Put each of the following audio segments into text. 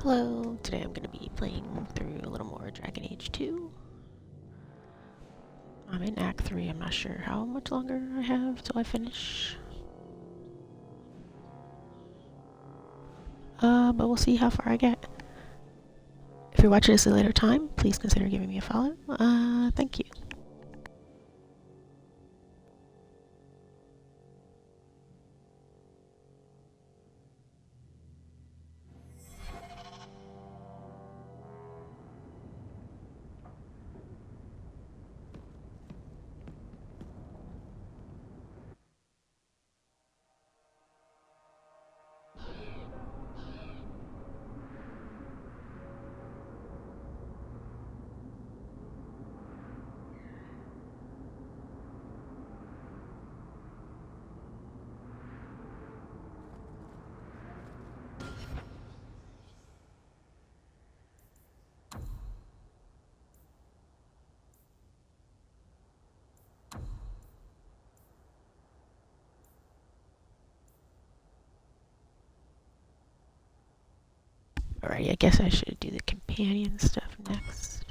Hello, today I'm going to be playing through a little more Dragon Age 2. I'm in Act 3, I'm not sure how much longer I have till I finish. But we'll see how far I get. If you're watching this at a later time, please consider giving me a follow. Thank you. Alright, I guess I should do the companion stuff next.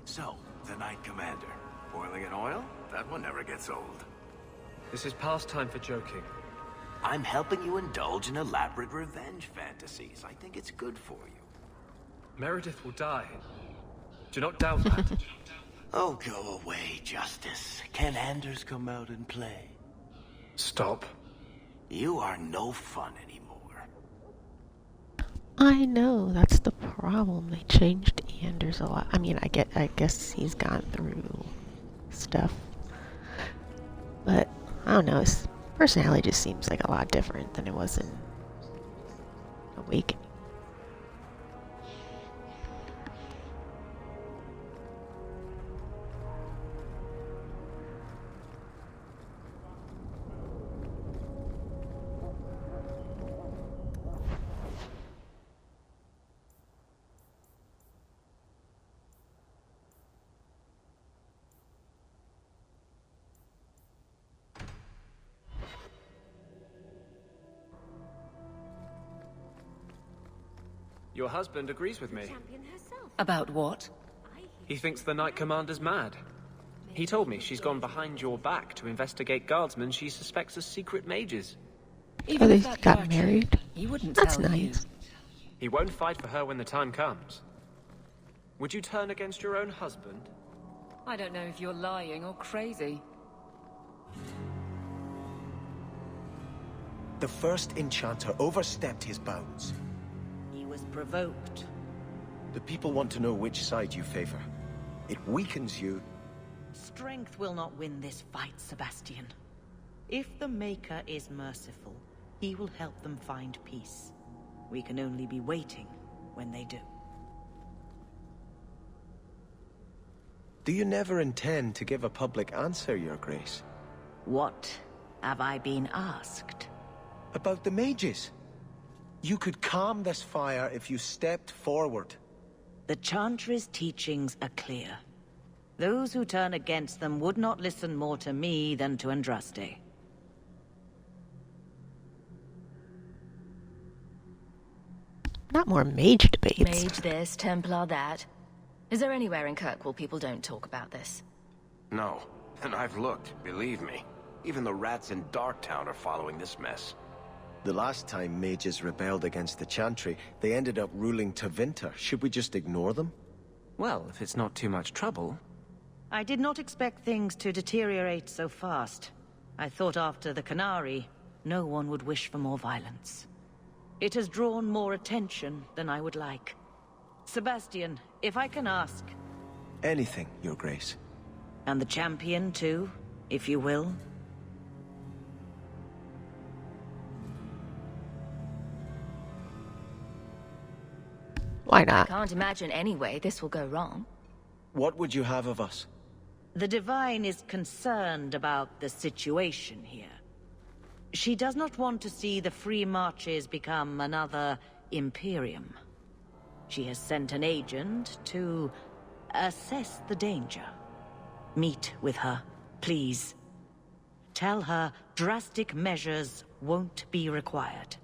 So, the Knight Commander. Boiling in oil? That one never gets old. This is past time for joking. I'm helping you indulge in elaborate revenge fantasies. I think it's good for you. Meredith will die. Do not doubt that. Oh, go away, Justice. Can Anders come out and play? Stop. You are no fun anymore. I know, that's the problem. They changed Anders a lot. I mean, I guess he's gone through stuff. But, I don't know, his personality just seems like a lot different than it was in Awakening. Your husband agrees with me. About what? He thinks the Knight Commander's mad. He told me she's gone behind your back to investigate guardsmen she suspects as secret mages. Oh, they got married? He wouldn't That's tell you. nice. He won't fight for her when the time comes. Would you turn against your own husband? I don't know if you're lying or crazy. The first enchanter overstepped his bounds. He was provoked. The people want to know which side you favor. It weakens you. Strength will not win this fight, Sebastian. If the Maker is merciful, he will help them find peace. We can only be waiting when they do. Do you never intend to give a public answer, Your Grace? What have I been asked? About the mages. You could calm this fire if you stepped forward. The Chantry's teachings are clear. Those who turn against them would not listen more to me than to Andraste. Not more mage debates. Mage this, Templar that. Is there anywhere in Kirkwall people don't talk about this? No, and I've looked, believe me. Even the rats in Darktown are following this mess. The last time mages rebelled against the Chantry, they ended up ruling Tevinter. Should we just ignore them? Well, if it's not too much trouble. I did not expect things to deteriorate so fast. I thought after the Canary, no one would wish for more violence. It has drawn more attention than I would like. Sebastian, if I can ask... Anything, Your Grace. And the champion too, if you will? Why not? Can't imagine any way this will go wrong. What would you have of us? The Divine is concerned about the situation here. She does not want to see the Free Marches become another Imperium. She has sent an agent to assess the danger. Meet with her, please. Tell her drastic measures won't be required.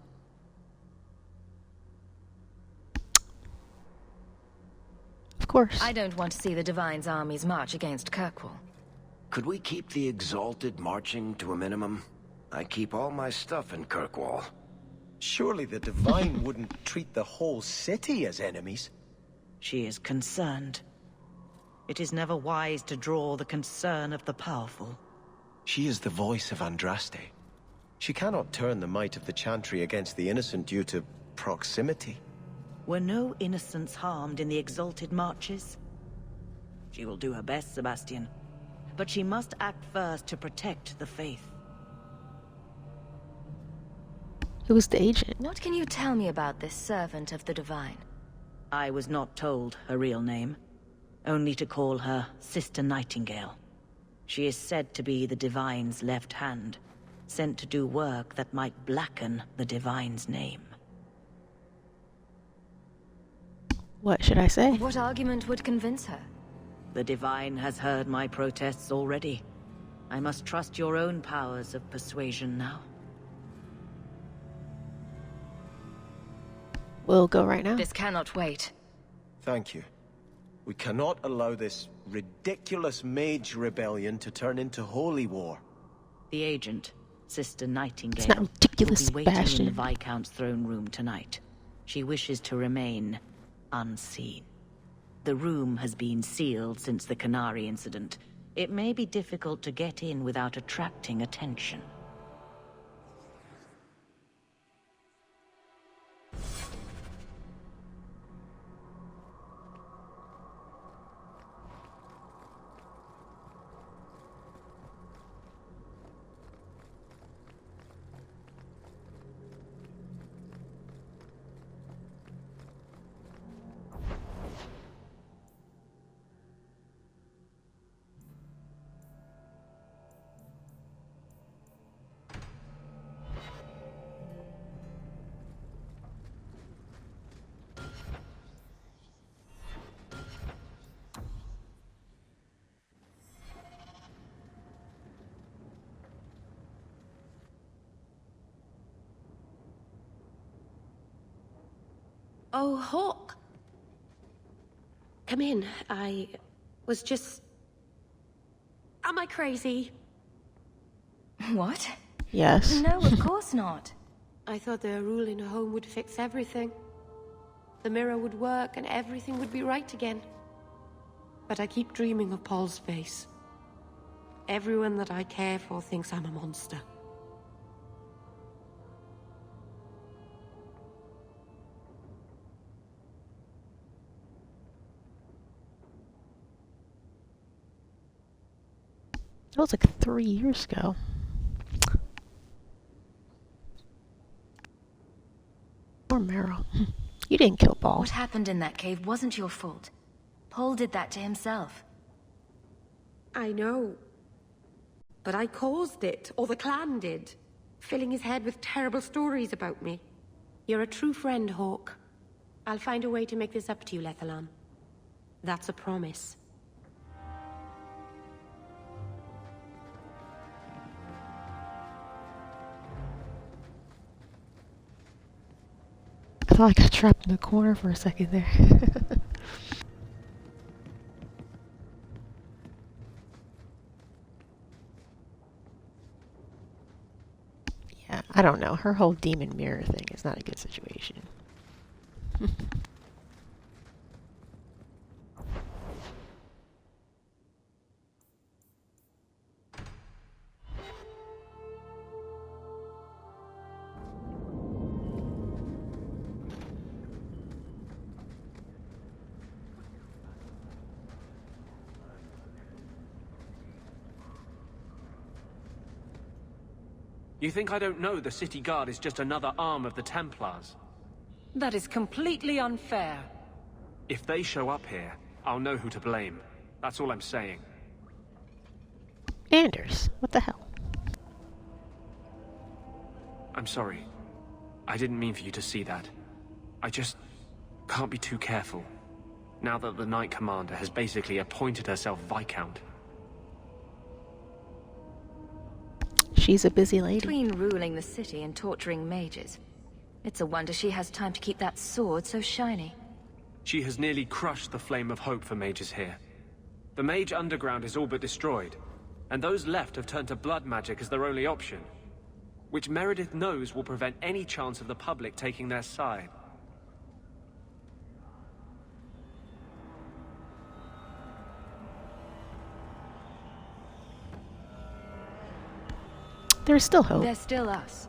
Of course. I don't want to see the Divine's armies march against Kirkwall. Could we keep the Exalted marching to a minimum? I keep all my stuff in Kirkwall. Surely the Divine wouldn't treat the whole city as enemies. She is concerned. It is never wise to draw the concern of the powerful. She is the voice of Andraste. She cannot turn the might of the Chantry against the innocent due to proximity. Were no innocents harmed in the Exalted marches? She will do her best, Sebastian. But she must act first to protect the faith. Who was the agent? What can you tell me about this servant of the Divine? I was not told her real name. Only to call her Sister Nightingale. She is said to be the Divine's left hand, sent to do work that might blacken the Divine's name. What should I say? What argument would convince her? The Divine has heard my protests already. I must trust your own powers of persuasion now. We'll go right now. This cannot wait. Thank you. We cannot allow this ridiculous mage rebellion to turn into holy war. The agent, Sister Nightingale, It's not ridiculous, will be waiting in Sebastian. the Viscount's throne room tonight. She wishes to remain unseen. The room has been sealed since the Canary incident. It may be difficult to get in without attracting attention. Oh, Hawk. Come in. I was just... Am I crazy? What? Yes. No, of course not. I thought their rule in a home would fix everything. The mirror would work and everything would be right again. But I keep dreaming of Paul's face. Everyone that I care for thinks I'm a monster. That was like 3 years ago. Poor Meryl. You didn't kill Paul. What happened in that cave wasn't your fault. Paul did that to himself. I know. But I caused it, or the clan did. Filling his head with terrible stories about me. You're a true friend, Hawk. I'll find a way to make this up to you, Lethalan. That's a promise. I thought I got trapped in the corner for a second there. Yeah, I don't know. Her whole demon mirror thing is not a good situation. You think I don't know the city guard is just another arm of the Templars? That is completely unfair. If they show up here, I'll know who to blame. That's all I'm saying. Anders, what the hell? I'm sorry. I didn't mean for you to see that. I just can't be too careful, now that the Knight Commander has basically appointed herself Viscount. She's a busy lady. Between ruling the city and torturing mages, it's a wonder she has time to keep that sword so shiny. She has nearly crushed the flame of hope for mages here. The Mage Underground is all but destroyed, and those left have turned to blood magic as their only option, which Meredith knows will prevent any chance of the public taking their side. There's still hope. There's still us.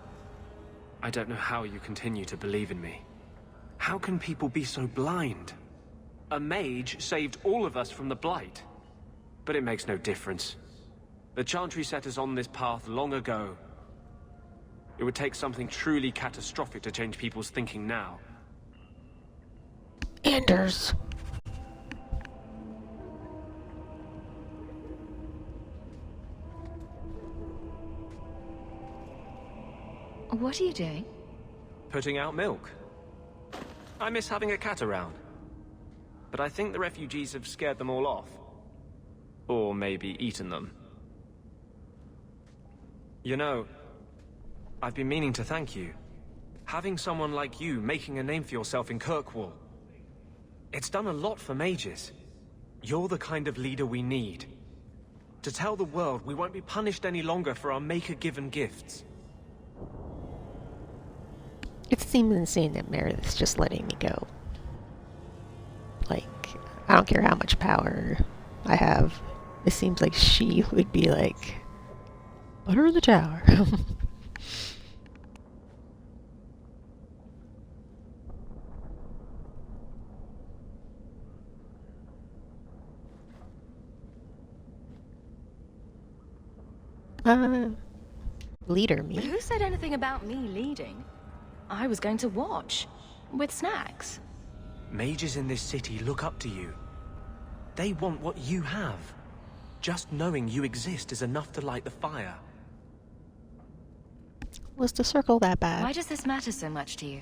I don't know how you continue to believe in me. How can people be so blind? A mage saved all of us from the Blight. But it makes no difference. The Chantry set us on this path long ago. It would take something truly catastrophic to change people's thinking now. Anders. What are you doing? Putting out milk. I miss having a cat around. But I think the refugees have scared them all off. Or maybe eaten them. You know, I've been meaning to thank you. Having someone like you making a name for yourself in Kirkwall. It's done a lot for mages. You're the kind of leader we need. To tell the world we won't be punished any longer for our Maker-given gifts. It seems insane that Meredith's just letting me go. Like, I don't care how much power I have. It seems like she would be like, put her in the tower. Leader me. Who said anything about me leading? I was going to watch. With snacks. Mages in this city look up to you. They want what you have. Just knowing you exist is enough to light the fire. Was the circle that bad? Why does this matter so much to you?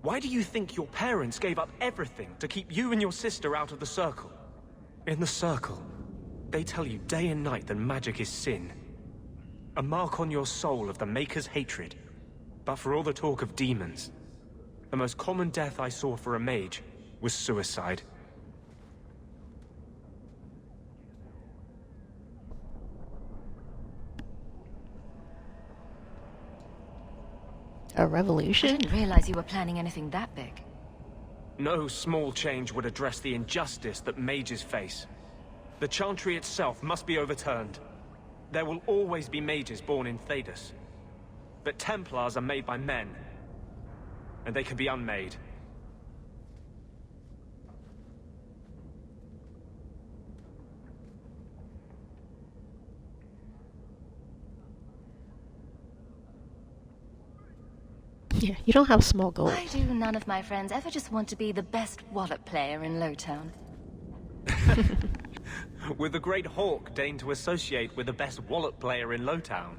Why do you think your parents gave up everything to keep you and your sister out of the Circle? In the Circle, they tell you day and night that magic is sin. A mark on your soul of the Maker's hatred. But for all the talk of demons, the most common death I saw for a mage was suicide. A I revolution? didn't realize you were planning anything that big. No small change would address the injustice that mages face. The Chantry itself must be overturned. There will always be mages born in Thedas. But Templars are made by men. And they can be unmade. Yeah, you don't have small goals. Why do none of my friends ever just want to be the best wallet player in Lowtown? With the great Hawk deigned to associate with the best wallet player in Lowtown.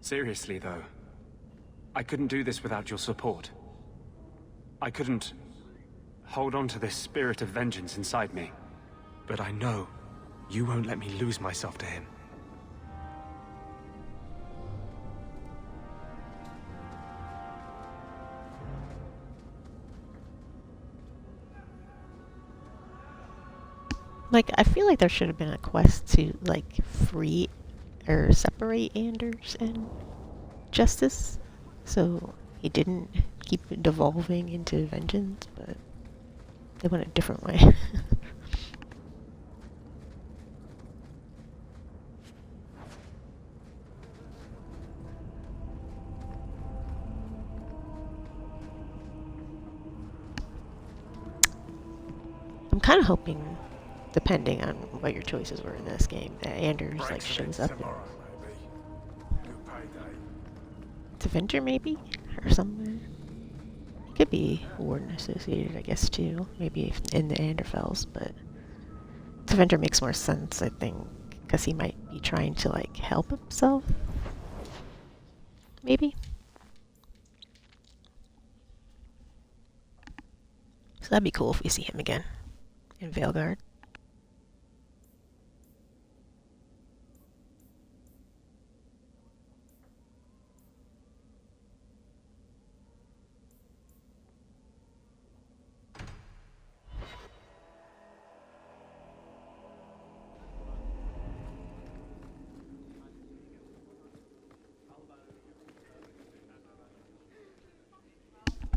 Seriously, though. I couldn't do this without your support. I couldn't hold on to this spirit of vengeance inside me. But I know you won't let me lose myself to him. Like, I feel like there should have been a quest to, like, free or separate Anders and Justice, so he didn't keep devolving into vengeance, but they went a different way. I'm kind of hoping, depending on what your choices were in this game, that Anders like shows up. It's Avenger maybe, or somewhere. He could be Warden associated, I guess, too. Maybe in the Anderfells, but Avenger makes more sense, I think, because he might be trying to like help himself. Maybe. So that'd be cool if we see him again in Veilguard.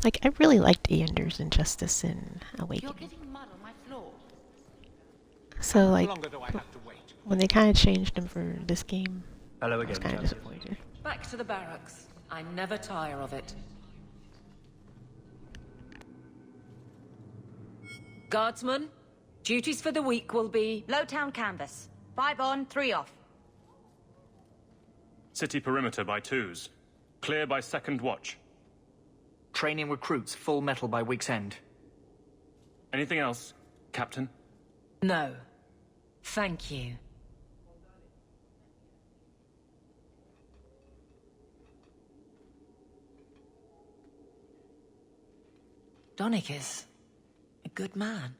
Like, I really liked Anders Injustice in Awakening. You're getting mud on my floor. So, like, longer do I have to wait? when they kind of changed him for this game, Hello I was again, kind of Chelsea. disappointed. Back to the barracks. I never tire of it. Guardsmen, duties for the week will be... Lowtown canvas. 5 on, 3 off. City perimeter by 2s. Clear by 2nd watch. Training recruits full metal by week's end. Anything else, Captain? No. Thank you. Donnick is a good man.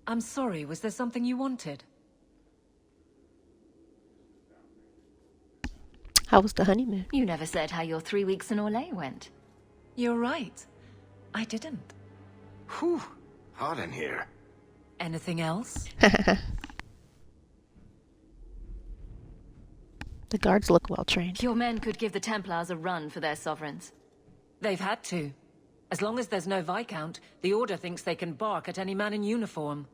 I'm sorry, was there something you wanted? How was the honeymoon? You never said how your 3 weeks in Orlais went. You're right. I didn't. Whew. Hot in here. Anything else? The guards look well trained. Your men could give the Templars a run for their sovereigns. They've had to. As long as there's no Viscount, the Order thinks they can bark at any man in uniform.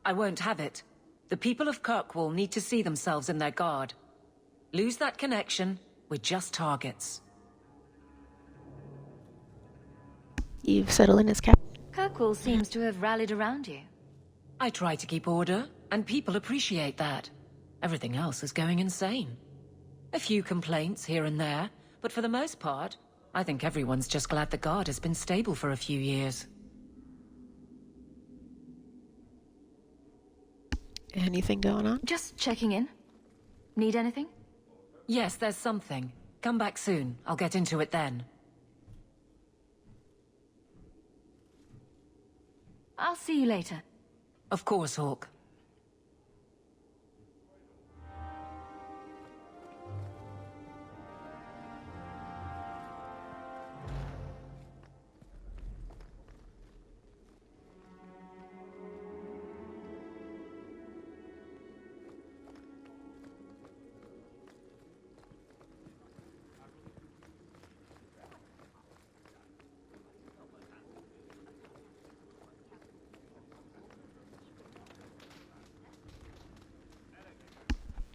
I won't have it. The people of Kirkwall need to see themselves in their guard. Lose that connection, we're just targets. You've settled in as captain. Kirkwall seems to have rallied around you. I try to keep order, and people appreciate that. Everything else is going insane. A few complaints here and there, but for the most part, I think everyone's just glad the guard has been stable for a few years. Anything going on? Just checking in. Need anything? Yes, there's something. Come back soon. I'll get into it then. I'll see you later. Of course, Hawk.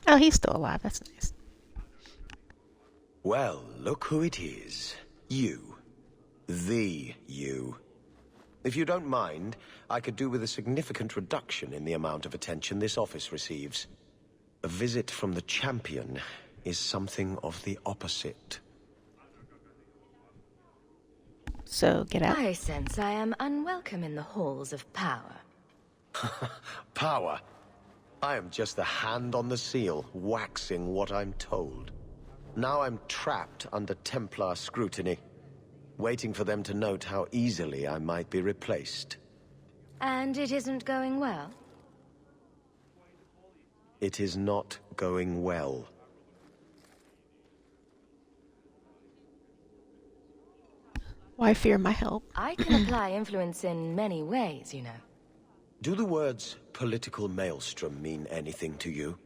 Oh, he's still alive. That's nice. Well, look who it is. You. The you. If you don't mind, I could do with a significant reduction in the amount of attention this office receives. A visit from the champion is something of the opposite. So, get out. I sense I am unwelcome in the halls of power. Power. I am just the hand on the seal, waxing what I'm told. Now I'm trapped under Templar scrutiny, waiting for them to note how easily I might be replaced. And it isn't going well? It is not going well. Why fear my help? I can apply influence in many ways, you know. Do the words political maelstrom mean anything to you?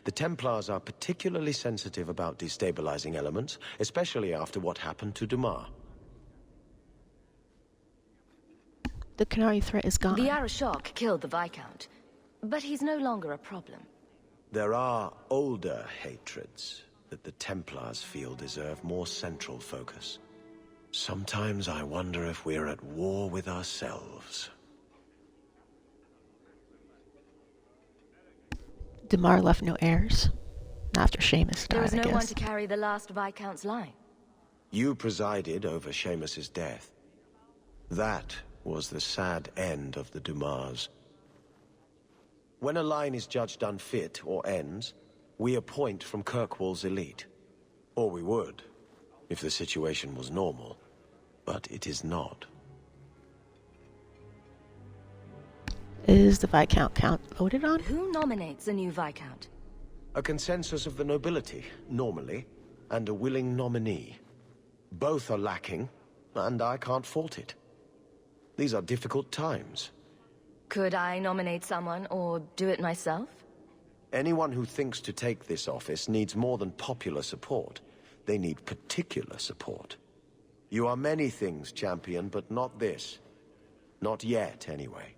The Templars are particularly sensitive about destabilizing elements, especially after what happened to Dumar. The Canary threat is gone. The Arashok killed the Viscount, but he's no longer a problem. There are older hatreds that the Templars feel deserve more central focus. Sometimes I wonder if we're at war with ourselves. Damar left no heirs. After Seamus died, There was no I guess. one to carry the last Viscount's line. You presided over Seamus's death. That was the sad end of the Dumars. When a line is judged unfit or ends, we appoint from Kirkwall's elite. Or we would, if the situation was normal. But it is not. Is the Viscount voted on? Who nominates a new Viscount? A consensus of the nobility, normally, and a willing nominee. Both are lacking, and I can't fault it. These are difficult times. Could I nominate someone, or do it myself? Anyone who thinks to take this office needs more than popular support. They need particular support. You are many things, champion, but not this. Not yet, anyway.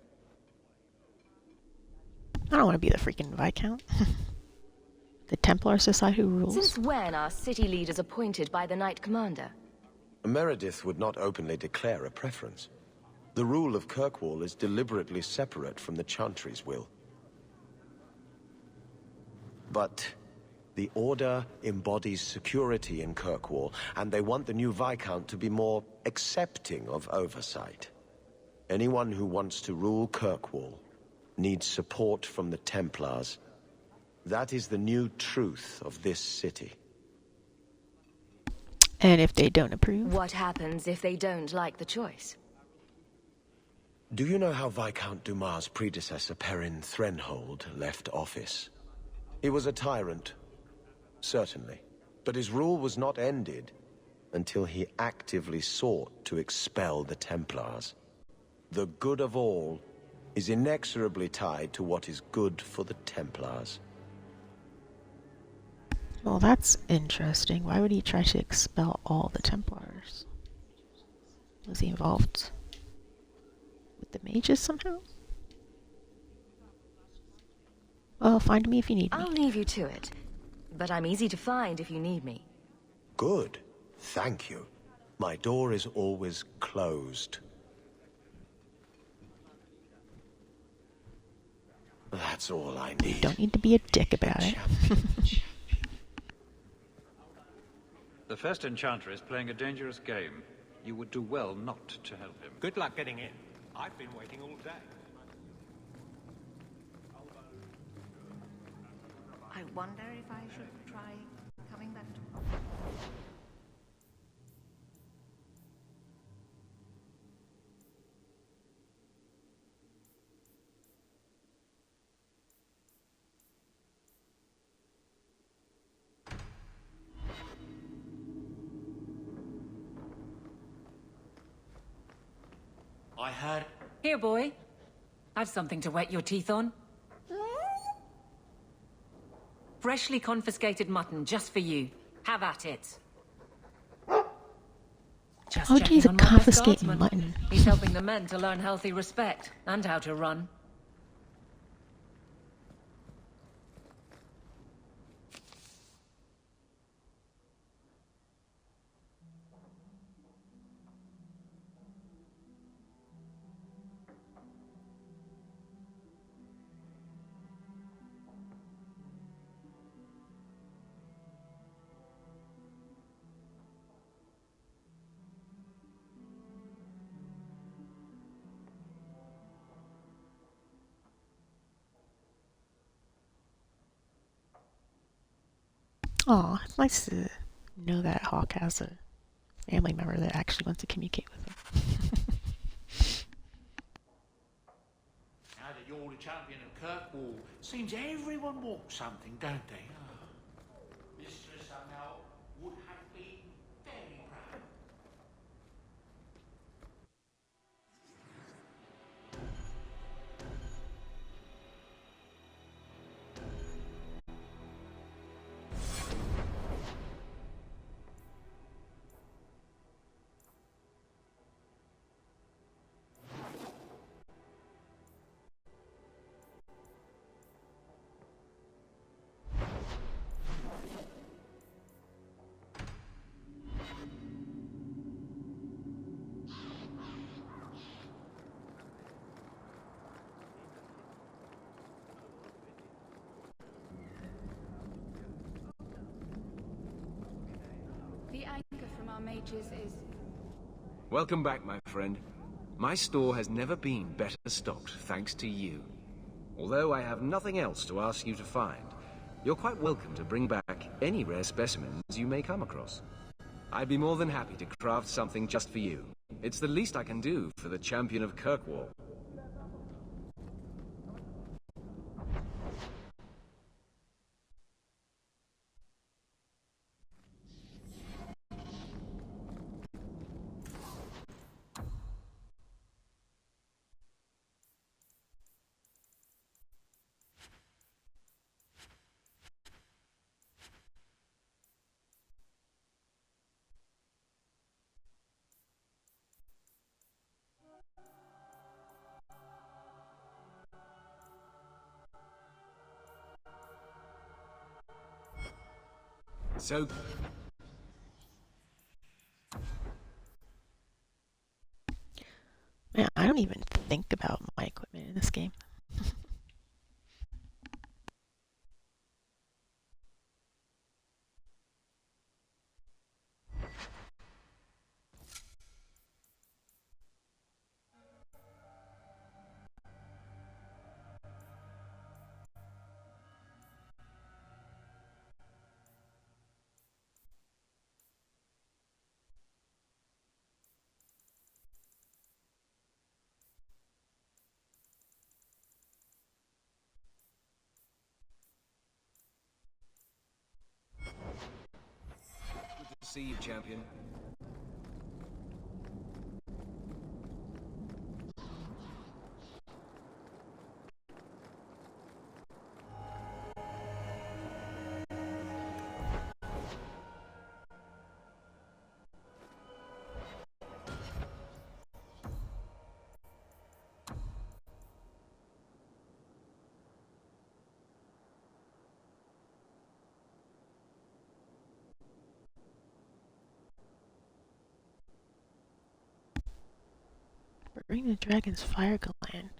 I don't want to be the freaking Viscount. The Templar Society who rules. Since when are city leaders appointed by the Knight Commander? Meredith would not openly declare a preference. The rule of Kirkwall is deliberately separate from the Chantry's will. But the Order embodies security in Kirkwall, and they want the new Viscount to be more accepting of oversight. Anyone who wants to rule Kirkwall needs support from the Templars. That is the new truth of this city. And if they don't approve? What happens if they don't like the choice? Do you know how Viscount Dumas' predecessor Perrin Threnhold left office? He was a tyrant, certainly, but his rule was not ended until he actively sought to expel the Templars. The good of all is inexorably tied to what is good for the Templars. Well, that's interesting. Why would he try to expel all the Templars? Was he involved with the mages somehow? Well, find me if you need me. I'll leave you to it, but I'm easy to find if you need me. Good. Thank you. My door is always closed. That's all I need. Don't need to be a dick about it. The first enchanter is playing a dangerous game. You would do well not to help him. Good luck getting in. I've been waiting all day. I wonder if I should try coming back to... I heard... Here, boy. I've something to wet your teeth on. Freshly confiscated mutton, just for you. Have at it. Just Oh, checking geez, a on my best confiscated guardsman. mutton. He's helping the men to learn healthy respect, and how to run. Aw, it's nice to know that Hawk has a family member that actually wants to communicate with him. Now that you're the champion of Kirkwall, seems everyone wants something, don't they? Oh. Mistress somehow would have been very proud. The anchor from our mages is... Welcome back, my friend. My store has never been better stocked, thanks to you. Although I have nothing else to ask you to find, you're quite welcome to bring back any rare specimens you may come across. I'd be more than happy to craft something just for you. It's the least I can do for the champion of Kirkwall. So... Man, I don't even think about my equipment in this game. Good to see you, champion. Bring the dragon's fire gland.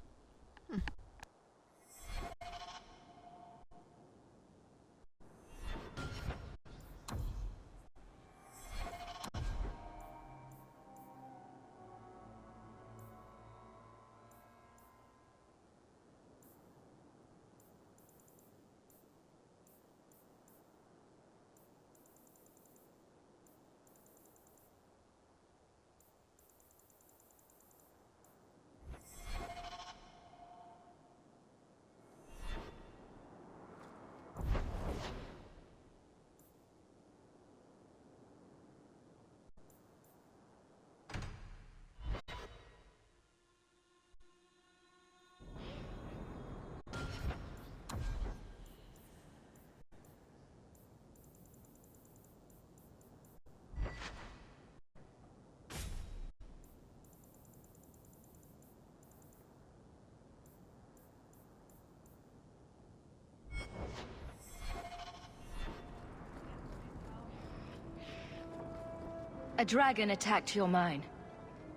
A dragon attacked your mine.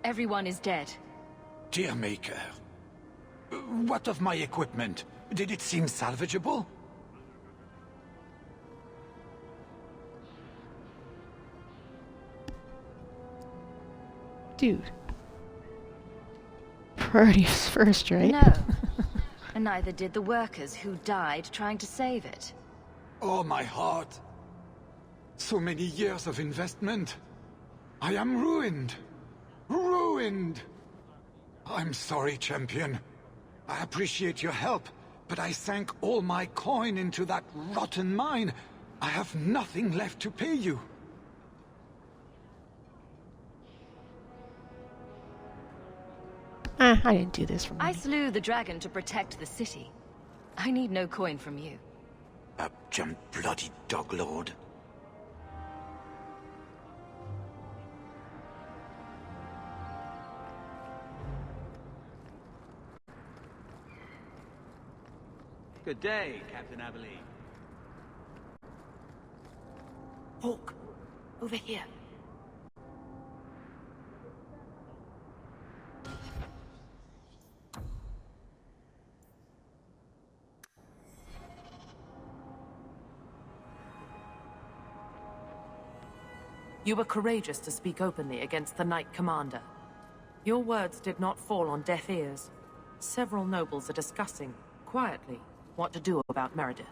Everyone is dead. Dear Maker, what of my equipment? Did it seem salvageable? Dude. Priorities first, right? No. And neither did the workers who died trying to save it. Oh, my heart. So many years of investment. I am ruined. Ruined! I'm sorry, champion. I appreciate your help, but I sank all my coin into that rotten mine. I have nothing left to pay you. I didn't do this for money. I slew the dragon to protect the city. I need no coin from you. Upjumped bloody dog lord. Good day, Captain Abilene. Hawk, over here. You were courageous to speak openly against the Knight Commander. Your words did not fall on deaf ears. Several nobles are discussing, quietly, what to do about Meredith.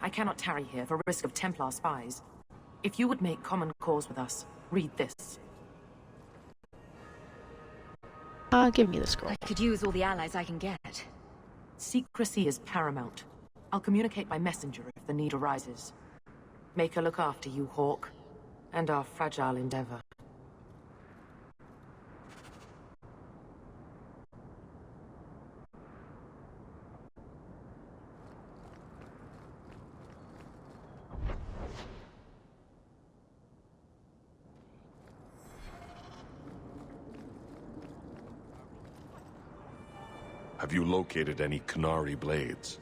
I cannot tarry here for risk of Templar spies. If you would make common cause with us, read this. Give me the scroll. I could use all the allies I can get. Secrecy is paramount. I'll communicate by messenger if the need arises. Make her look after you, Hawk, and our fragile endeavor. Have you located any Canary blades?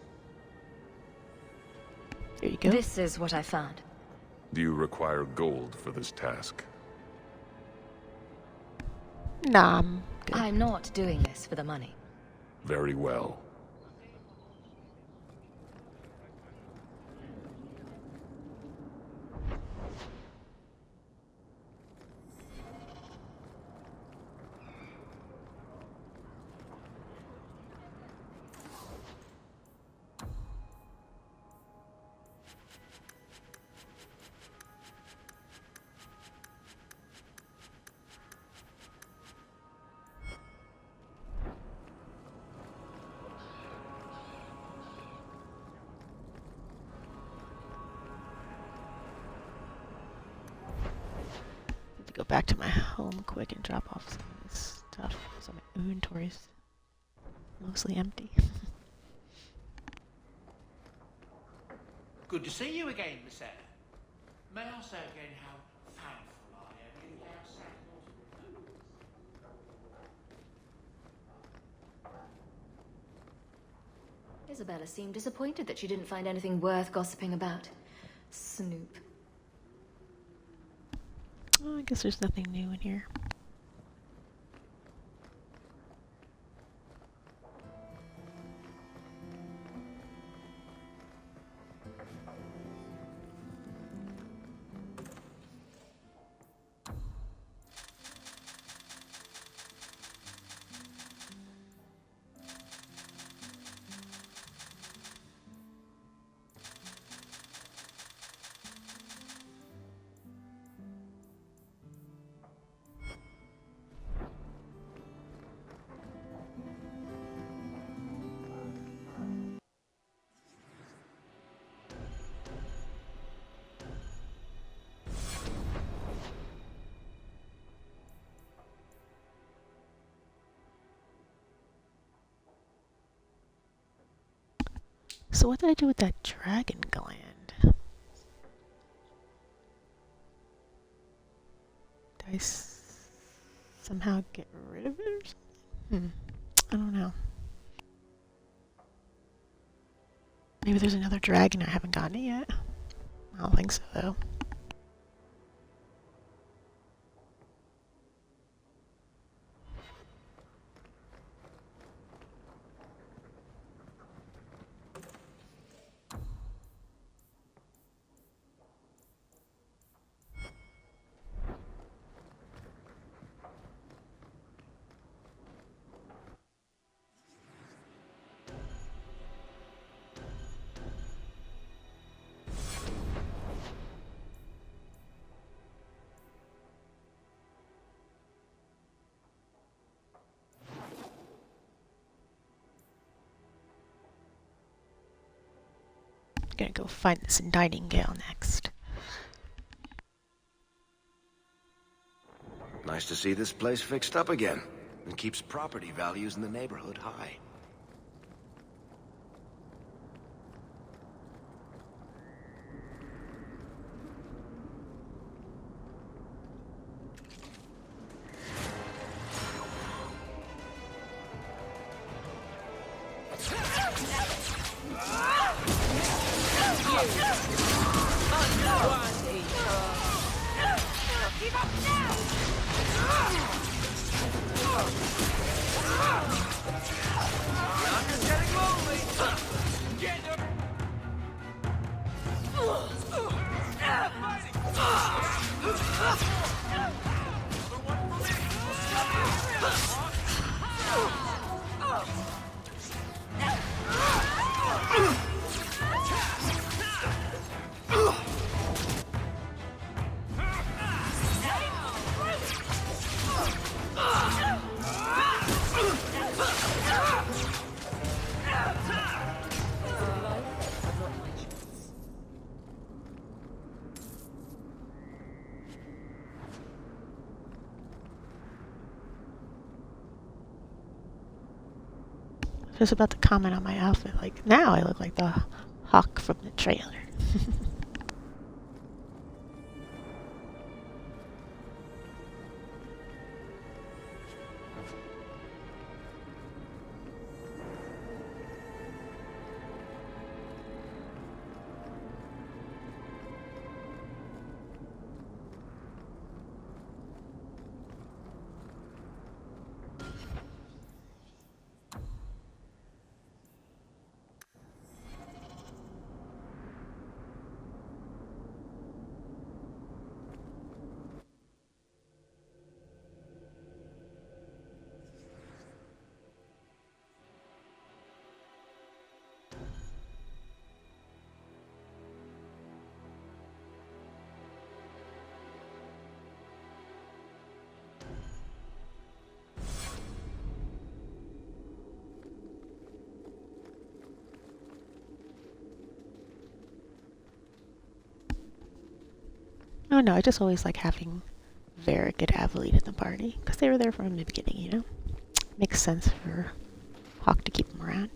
There you go. This is what I found. Do you require gold for this task? Nah, I'm good. I'm not doing this for the money. Very well. To go back to my home quick and drop off some of this stuff. So my inventory's mostly empty. Good to see you again, Miss Sarah. May I say again how thankful I am you have settled. Isabella seemed disappointed that she didn't find anything worth gossiping about. Snoop. Oh, I guess there's nothing new in here. So what did I do with that dragon gland? Did I somehow get rid of it or something? I don't know. Maybe there's another dragon I haven't gotten it yet. I don't think so though. Gonna go find this nightingale next. Nice to see this place fixed up again. And keeps property values in the neighborhood high. Just about to comment on my outfit. Like, now I look like the hawk from the trailer. Oh no, I just always like having Varric and Aveline in the party, because they were there from the beginning, you know? Makes sense for Hawk to keep them around.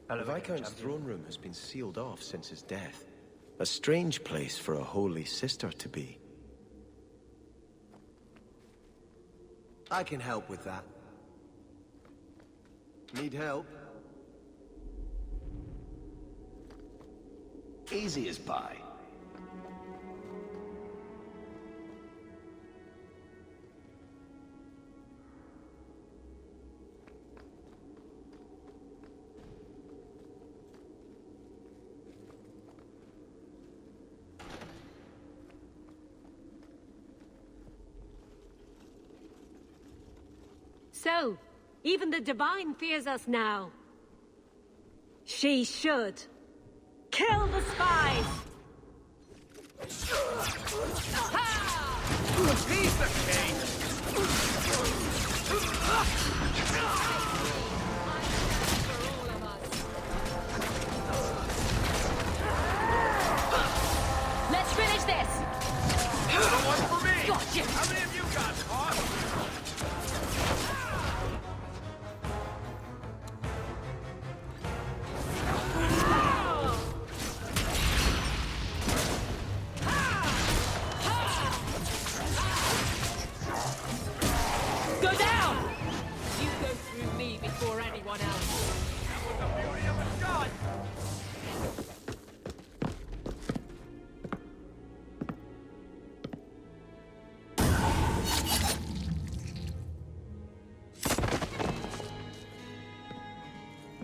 The Viscount's throne room has been sealed off since his death. A strange place for a holy sister to be. I can help with that. Need help? Easy as pie. So, even the Divine fears us now. She should. Kill the spies! He's the king! Let's finish this! The one for me! Gotcha! How many of you got caught? Go down! You go through me before anyone else. That was the beauty of a gun!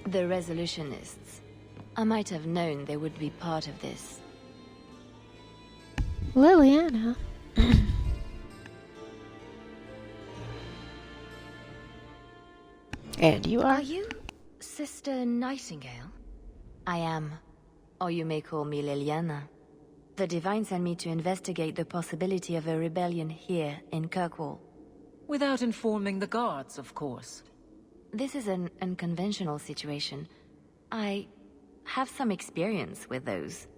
The Resolutionists. I might have known they would be part of this. Liliana. And you are? Are you Sister Nightingale? I am. Or you may call me Liliana. The Divine sent me to investigate the possibility of a rebellion here in Kirkwall. Without informing the guards, of course. This is an unconventional situation. I have some experience with those.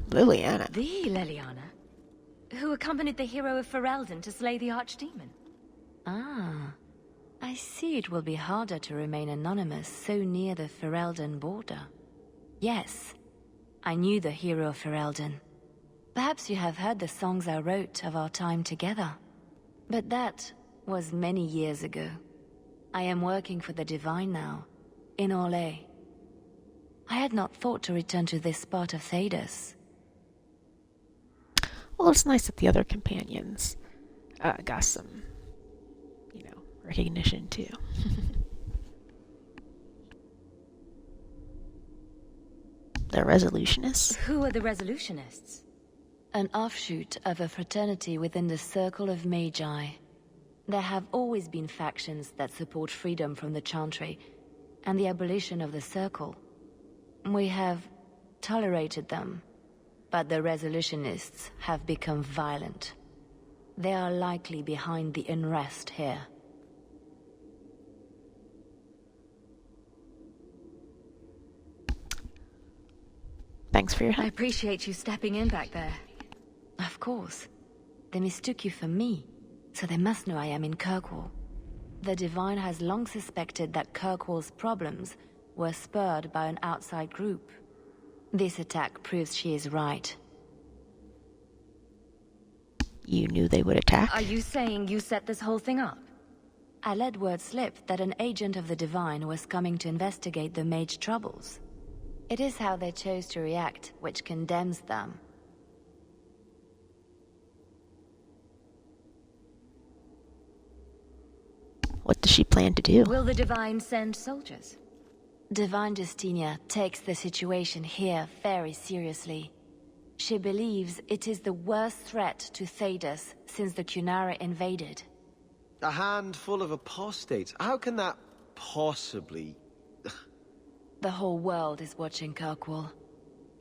Liliana. The Liliana? Who accompanied the hero of Ferelden to slay the Archdemon? Ah. I see it will be harder to remain anonymous so near the Ferelden border. Yes. I knew the hero of Ferelden. Perhaps you have heard the songs I wrote of our time together. But that was many years ago. I am working for the Divine now, in Orlais. I had not thought to return to this part of Thedas. Well, it's nice that the other companions got some, recognition too. The Resolutionists? Who are the Resolutionists? An offshoot of a fraternity within the Circle of Magi. There have always been factions that support freedom from the Chantry and the abolition of the Circle. We have tolerated them, but the Resolutionists have become violent. They are likely behind the unrest here. Thanks for your help. I appreciate you stepping in back there. Of course. They mistook you for me. So they must know I am in Kirkwall. The Divine has long suspected that Kirkwall's problems were spurred by an outside group. This attack proves she is right. You knew they would attack? Are you saying you set this whole thing up? I let word slip that an agent of the Divine was coming to investigate the mage troubles. It is how they chose to react which condemns them. What does she plan to do? Will the Divine send soldiers? Divine Justinia takes the situation here very seriously. She believes it is the worst threat to Thedas since the Cunara invaded. A handful of apostates. How can that possibly... The whole world is watching Kirkwall.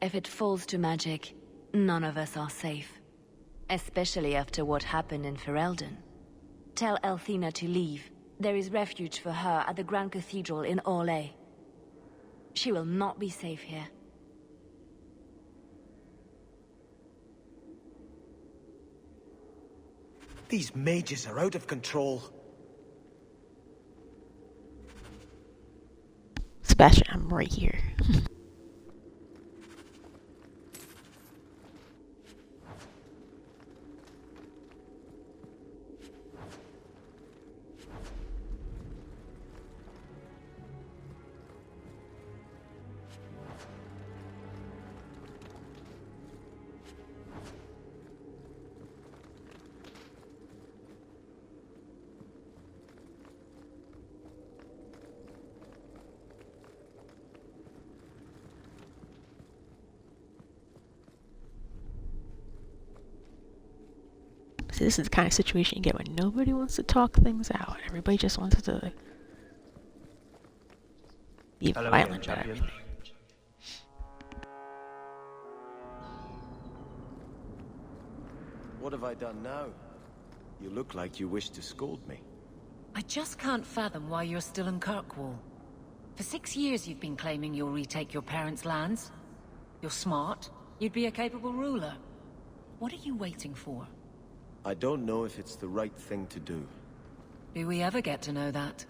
If it falls to magic, none of us are safe. Especially after what happened in Ferelden. Tell Elthina to leave. There is refuge for her at the Grand Cathedral in Orlais. She will not be safe here. These mages are out of control. Sebastian, I'm right here. See, this is the kind of situation you get when nobody wants to talk things out. Everybody just wants to be violent about everything. What have I done now? You look like you wish to scold me. I just can't fathom why you're still in Kirkwall. For 6 years you've been claiming you'll retake your parents' lands. You're smart. You'd be a capable ruler. What are you waiting for? I don't know if it's the right thing to do. Do we ever get to know that?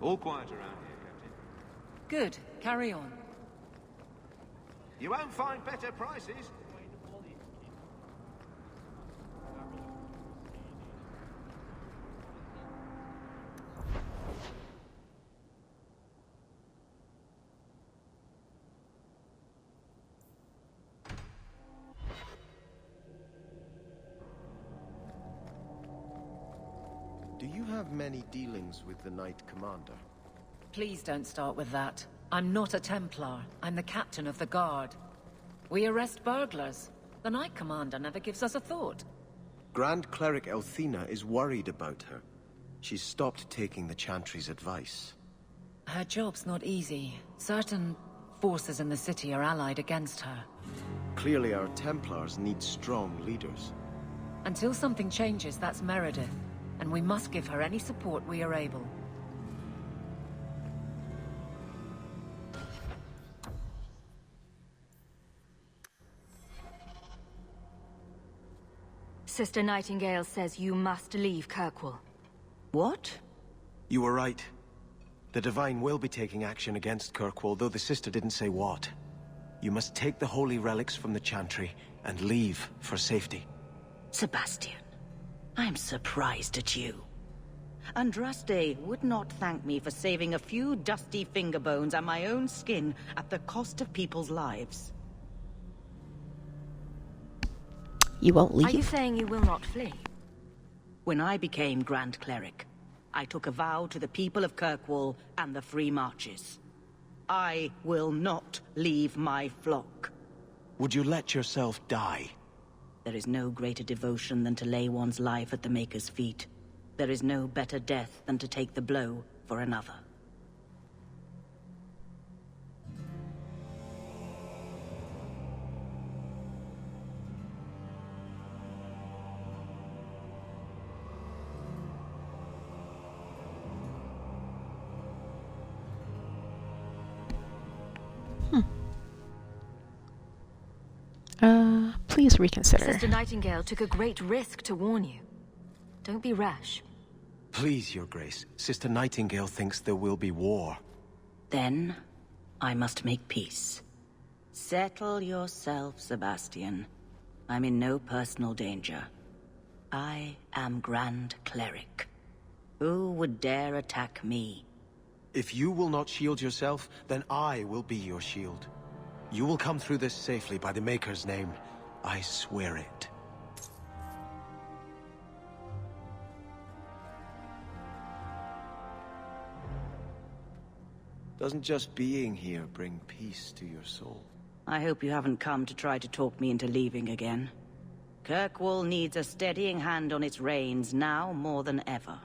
All quiet around here, Captain. Good. Carry on. You won't find better prices. Do you have many dealings with the Knight Commander? Please don't start with that. I'm not a Templar. I'm the captain of the guard. We arrest burglars. The Knight Commander never gives us a thought. Grand Cleric Elthina is worried about her. She's stopped taking the Chantry's advice. Her job's not easy. Certain forces in the city are allied against her. Clearly our Templars need strong leaders. Until something changes, that's Meredith. And we must give her any support we are able. Sister Nightingale says you must leave Kirkwall. What? You were right. The Divine will be taking action against Kirkwall, though the sister didn't say what. You must take the holy relics from the Chantry and leave for safety. Sebastian, I'm surprised at you. Andraste would not thank me for saving a few dusty finger bones and my own skin at the cost of people's lives. You won't leave? Are you saying you will not flee? When I became Grand Cleric, I took a vow to the people of Kirkwall and the Free Marches. I will not leave my flock. Would you let yourself die? There is no greater devotion than to lay one's life at the Maker's feet. There is no better death than to take the blow for another. Please reconsider. Sister Nightingale took a great risk to warn you. Don't be rash. Please, Your Grace. Sister Nightingale thinks there will be war. Then, I must make peace. Settle yourself, Sebastian. I'm in no personal danger. I am Grand Cleric. Who would dare attack me? If you will not shield yourself, then I will be your shield. You will come through this safely by the Maker's name. I swear it. Doesn't just being here bring peace to your soul? I hope you haven't come to try to talk me into leaving again. Kirkwall needs a steadying hand on its reins now more than ever.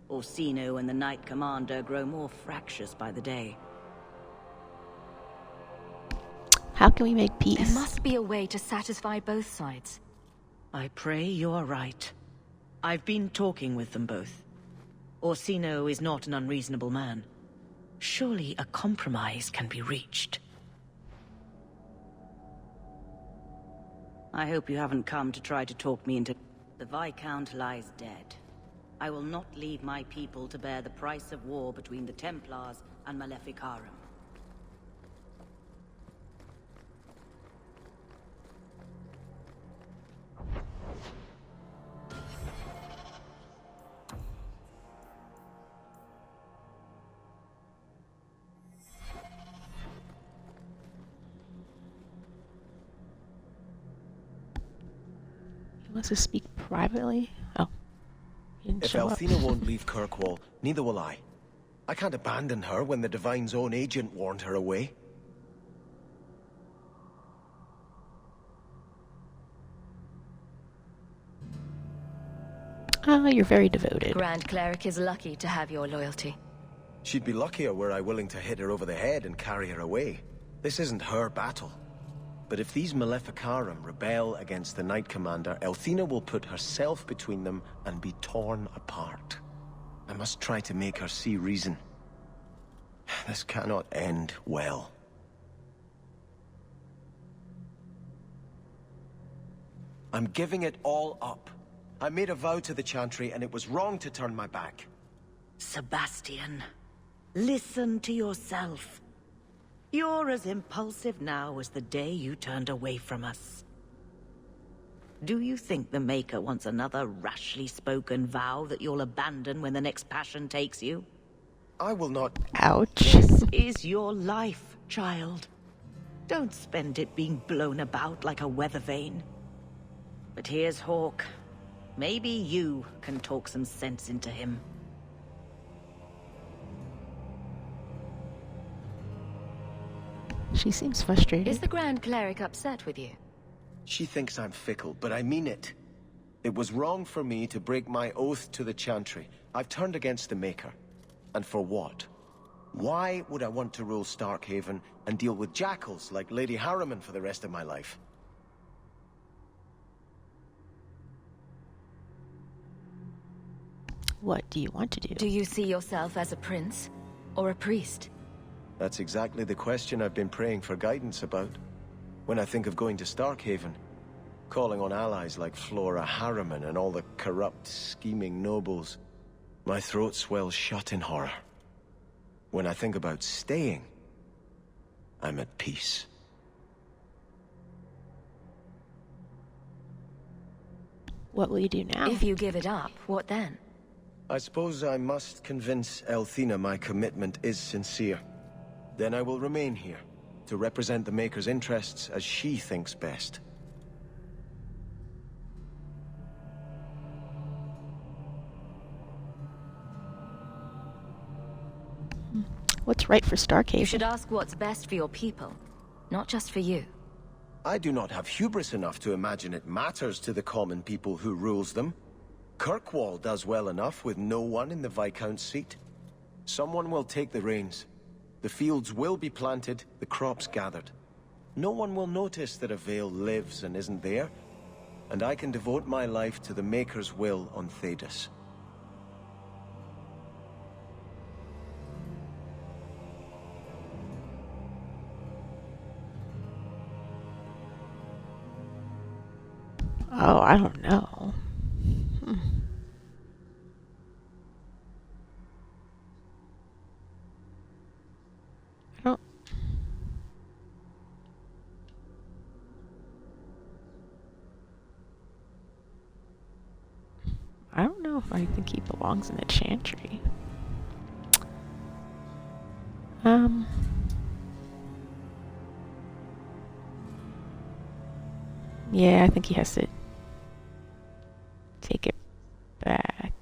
Orsino and the Knight Commander grow more fractious by the day. How can we make peace? There must be a way to satisfy both sides. I pray you are right. I've been talking with them both. Orsino is not an unreasonable man. Surely a compromise can be reached. I hope you haven't come to try to talk me into... The Viscount lies dead. I will not leave my people to bear the price of war between the Templars and Maleficarum. He wants to speak privately? Oh. If Althena won't leave Kirkwall, neither will I. I can't abandon her when the Divine's own agent warned her away. You're very devoted. Grand Cleric is lucky to have your loyalty. She'd be luckier were I willing to hit her over the head and carry her away. This isn't her battle. But if these Maleficarum rebel against the Knight Commander, Althena will put herself between them and be torn apart. I must try to make her see reason. This cannot end well. I'm giving it all up. I made a vow to the Chantry, and it was wrong to turn my back. Sebastian, listen to yourself. You're as impulsive now as the day you turned away from us. Do you think the Maker wants another rashly spoken vow that you'll abandon when the next passion takes you? I will not... Ouch. This is your life, child. Don't spend it being blown about like a weather vane. But here's Hawke. Maybe you can talk some sense into him. She seems frustrated. Is the Grand Cleric upset with you? She thinks I'm fickle, but I mean it. It was wrong for me to break my oath to the Chantry. I've turned against the Maker. And for what? Why would I want to rule Starkhaven and deal with jackals like Lady Harriman for the rest of my life? What do you want to do? Do you see yourself as a prince or a priest? That's exactly the question I've been praying for guidance about. When I think of going to Starkhaven, calling on allies like Flora Harriman and all the corrupt, scheming nobles, my throat swells shut in horror. When I think about staying, I'm at peace. What will you do now? If you give it up, what then? I suppose I must convince Elthina my commitment is sincere. Then I will remain here, to represent the Maker's interests as she thinks best. What's right for Starcade? You should ask what's best for your people, not just for you. I do not have hubris enough to imagine it matters to the common people who rules them. Kirkwall does well enough with no one in the Viscount's seat. Someone will take the reins. The fields will be planted, the crops gathered. No one will notice that a Veil lives and isn't there, and I can devote my life to the Maker's will on Thedas. Oh, I don't know. I don't know if I think he belongs in the Chantry. Yeah, I think he has to take it back.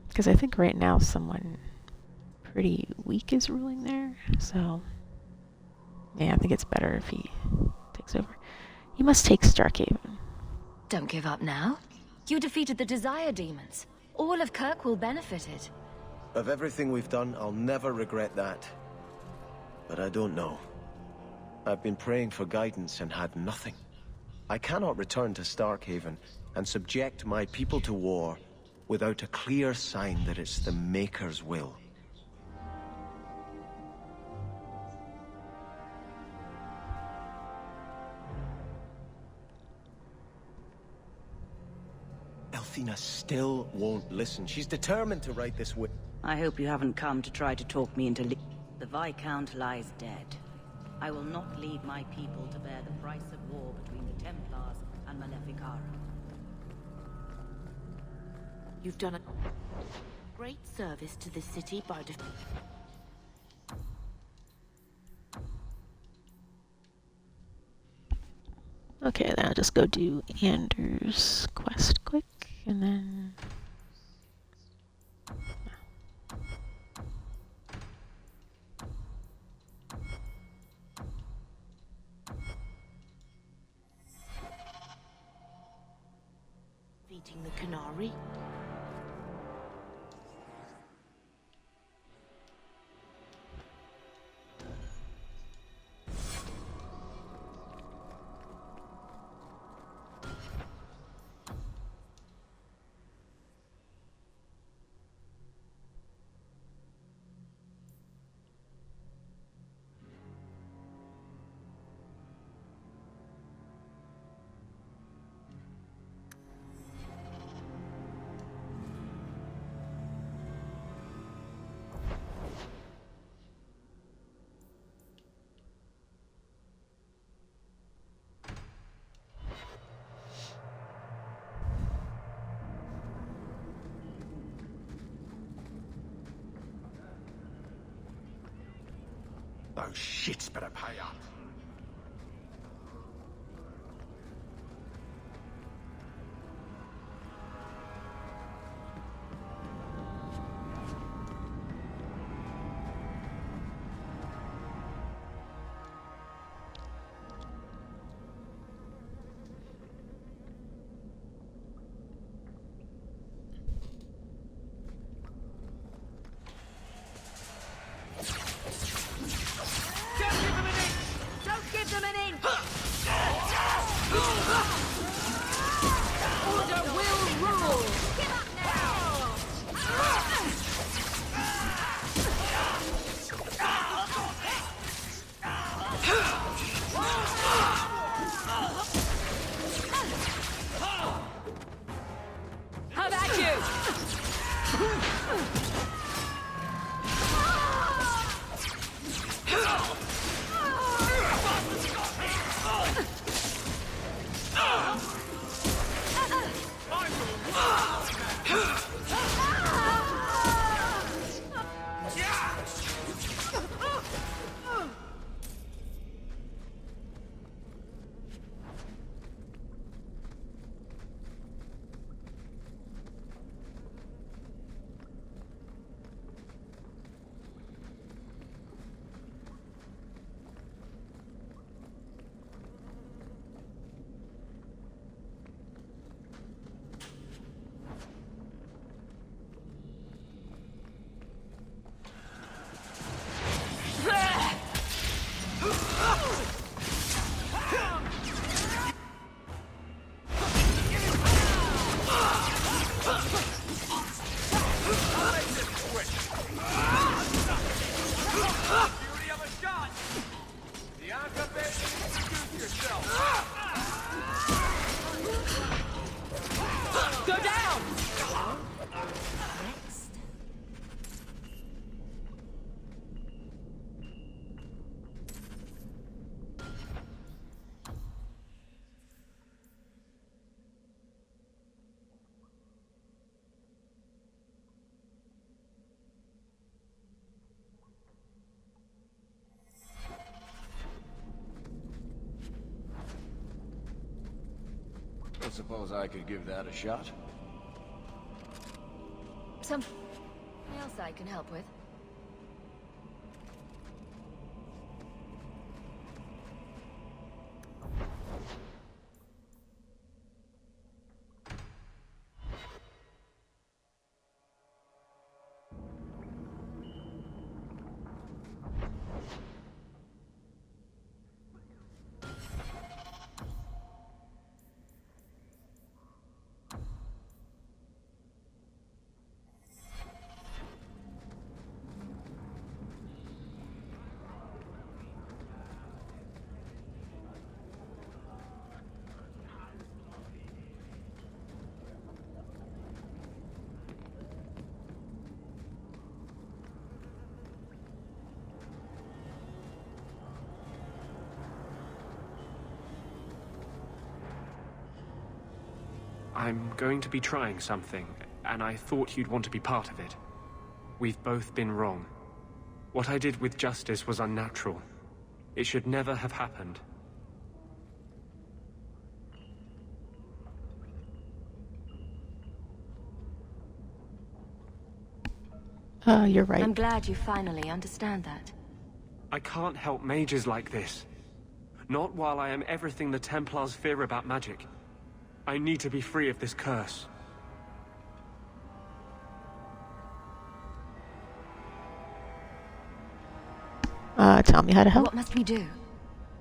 Because I think right now someone pretty weak is ruling there, so yeah, I think it's better if he takes over. He must take Starkhaven. Don't give up now. You defeated the Desire Demons. All of Kirkwall benefited. Of everything we've done, I'll never regret that. But I don't know. I've been praying for guidance and had nothing. I cannot return to Starkhaven and subject my people to war without a clear sign that it's the Maker's will. Elthina still won't listen. She's determined to right this way. I hope you haven't come to try to talk me into The Viscount lies dead. I will not leave my people to bear the price of war between the Templars and Maleficara. You've done a great service to the city by Okay, then I'll just go do Anders' quest quick, and then... defeating the Canary. Those shits better pay up. I suppose I could give that a shot. Something else I can help with? I'm going to be trying something, and I thought you'd want to be part of it. We've both been wrong. What I did with Justice was unnatural. It should never have happened. You're right. I'm glad you finally understand that. I can't help mages like this. Not while I am everything the Templars fear about magic. I need to be free of this curse. Tell me how to help. What must we do?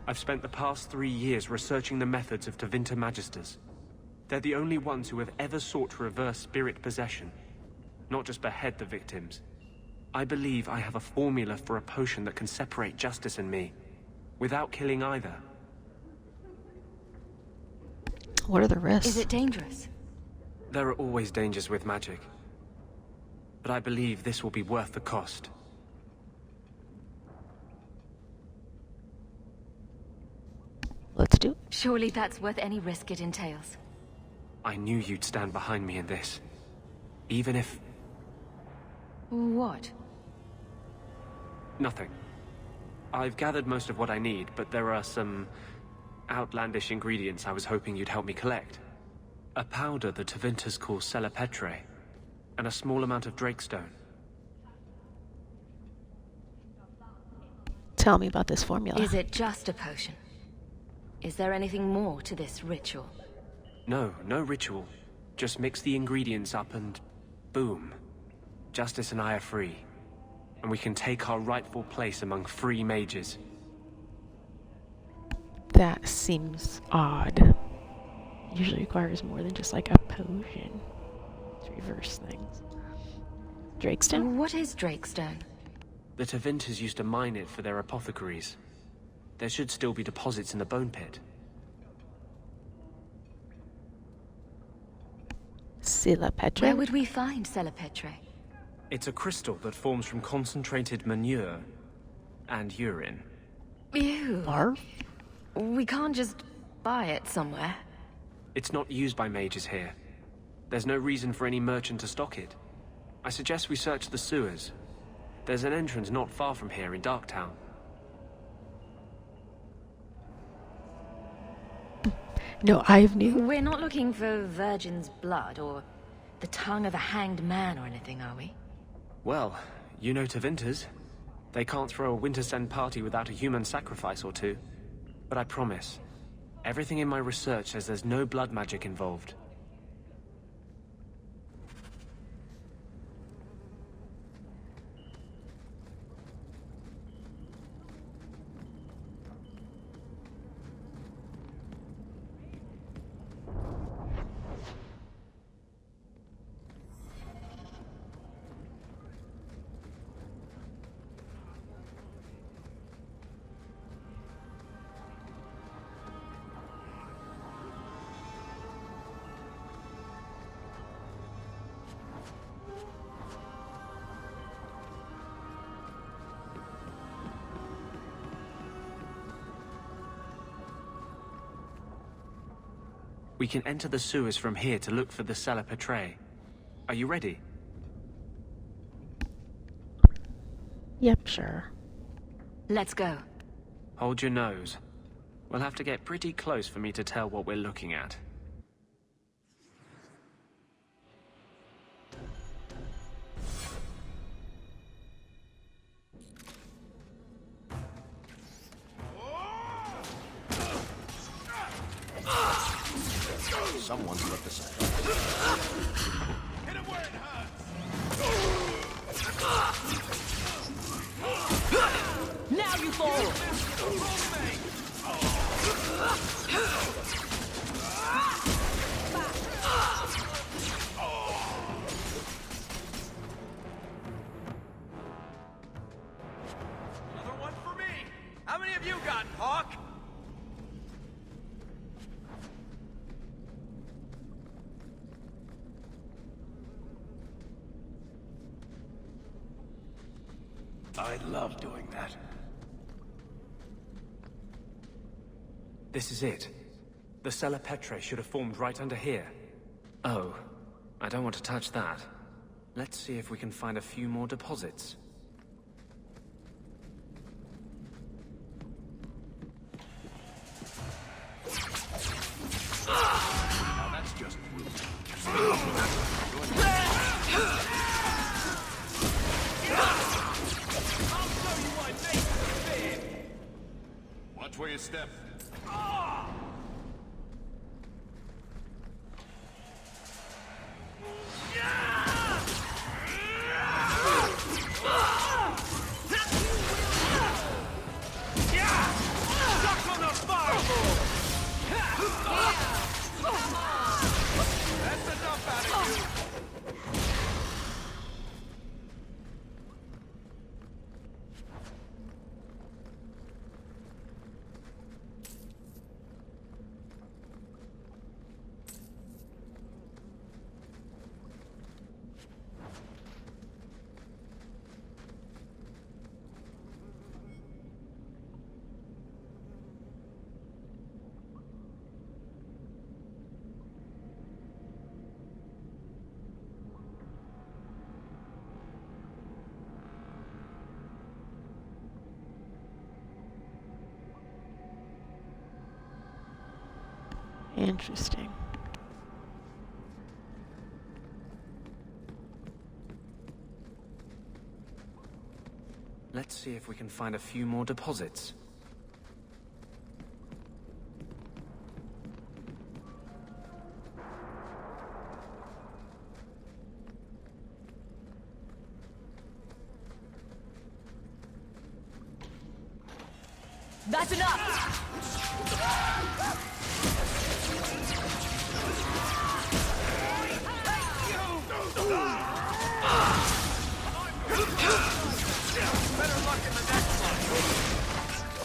I've spent the past 3 years researching the methods of Tevinter Magisters. They're the only ones who have ever sought to reverse spirit possession, not just behead the victims. I believe I have a formula for a potion that can separate Justice and me, without killing either. What are the risks? Is it dangerous? There are always dangers with magic. But I believe this will be worth the cost. Let's do it. Surely that's worth any risk it entails. I knew you'd stand behind me in this. Even if... What? Nothing. I've gathered most of what I need, but there are some outlandish ingredients I was hoping you'd help me collect. A powder the Tevinters call Celepetre, and a small amount of Drakestone. Tell me about this formula. Is it just a potion? Is there anything more to this ritual? No ritual. Just mix the ingredients up and... boom. Justice and I are free. And we can take our rightful place among free mages. That seems odd. Usually requires more than just like a potion to reverse things. Drakestone? What is Drakestone? The Tevinters used to mine it for their apothecaries. There should still be deposits in the bone pit. Celepetre? Where would we find Celepetre? It's a crystal that forms from concentrated manure and urine. Ew. Barf? We can't just buy it somewhere. It's not used by mages here. There's no reason for any merchant to stock it. I suggest we search the sewers. There's an entrance not far from here in Darktown. No, I've knew. We're not looking for virgin's blood or the tongue of a hanged man or anything, are we? Well, you know Tevinters. They can't throw a Wintersend party without a human sacrifice or two. But I promise, everything in my research says there's no blood magic involved. We can enter the sewers from here to look for the Celepetre. Are you ready? Yep, sure. Let's go. Hold your nose. We'll have to get pretty close for me to tell what we're looking at. Someone's left us a Hit him where it hurts! Now you fall! Another one for me! How many have you gotten, Hawk? I love doing that. This is it. The Cellar Petre should have formed right under here. Oh, I don't want to touch that. Let's see if we can find a few more deposits. Now that's just rude. Watch where you step. Interesting. Let's see if we can find a few more deposits. That's enough! Better luck in the next one.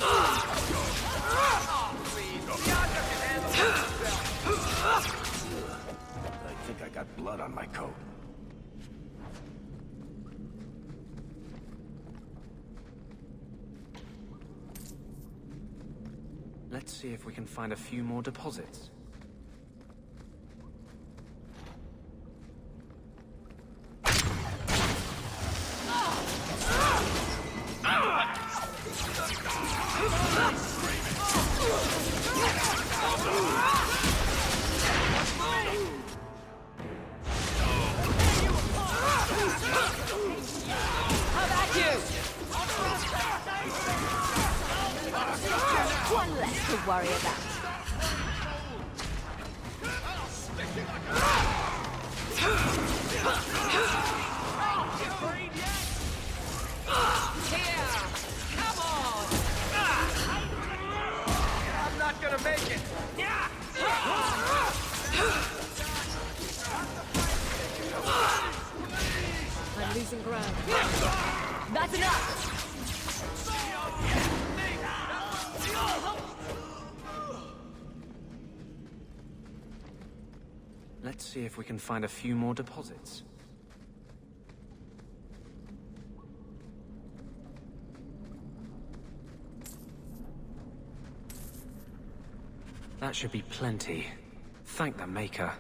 Oh, please. Bianca can handle herself. I think I got blood on my coat. Let's see if we can find a few more deposits. How about you? One less to worry about. Here! Come on! I'm not gonna make it! I'm losing ground. That's enough! Let's see if we can find a few more deposits. That should be plenty. Thank the Maker.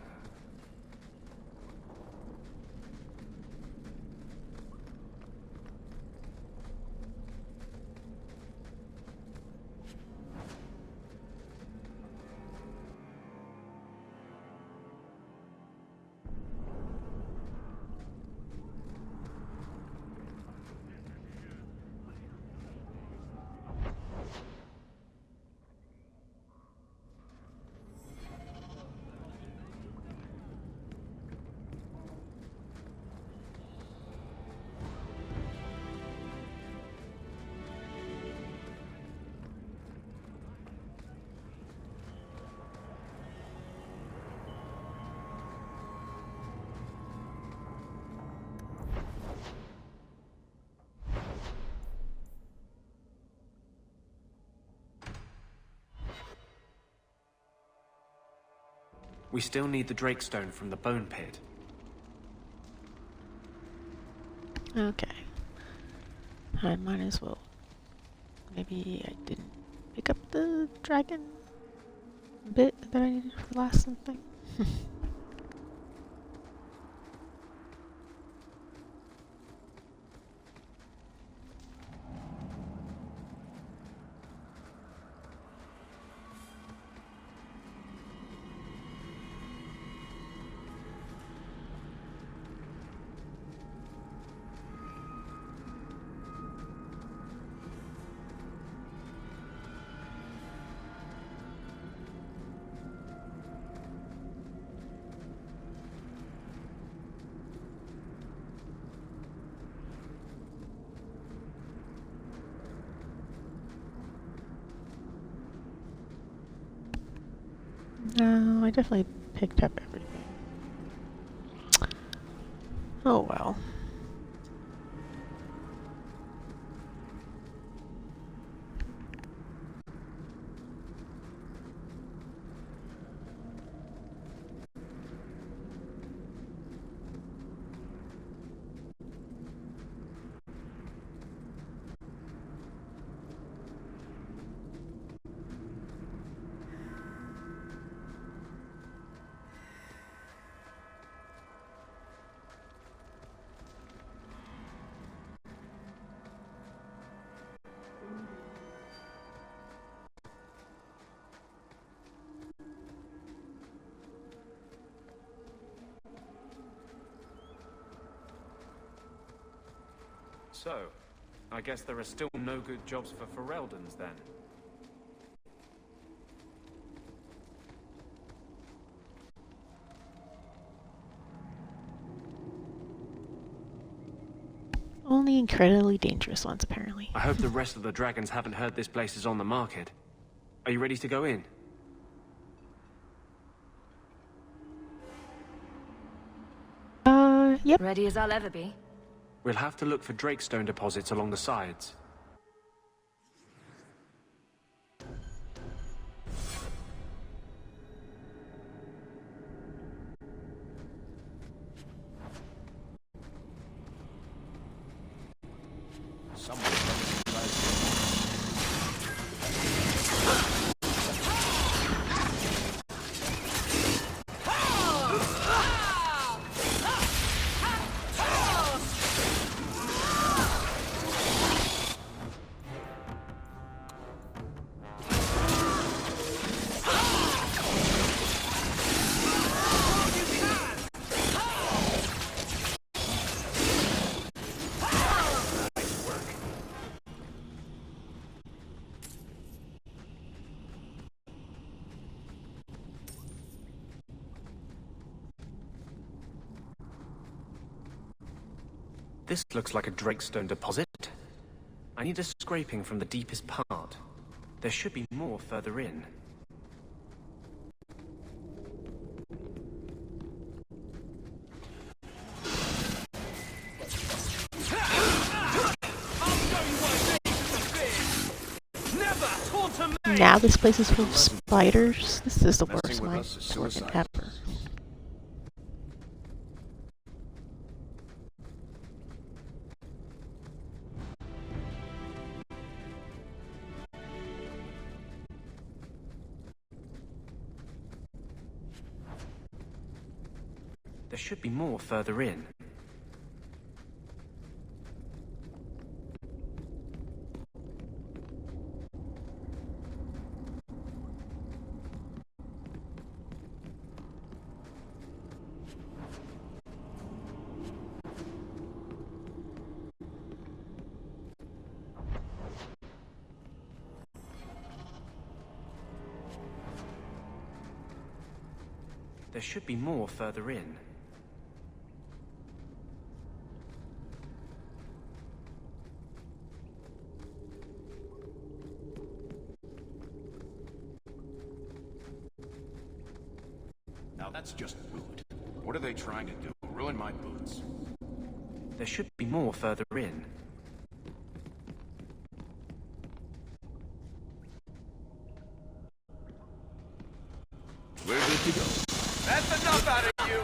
We still need the Drakestone from the Bone Pit. Okay. I might as well. Maybe I didn't pick up the dragon bit that I needed for the last something. No, I definitely picked up everything. Oh well. So, I guess there are still no good jobs for Ferelden's then. Only incredibly dangerous ones, apparently. I hope the rest of the dragons haven't heard this place is on the market. Are you ready to go in? Yep. Ready as I'll ever be. We'll have to look for Drakestone deposits along the sides. This looks like a Drakestone deposit. I need a scraping from the deepest part. There should be more further in. Now this place is full of spiders. This is the worst mine working ever. There should be more further in. There should be more further in. Now that's just rude. What are they trying to do? Ruin my boots? There should be more further in. We're good to go. That's enough out of you!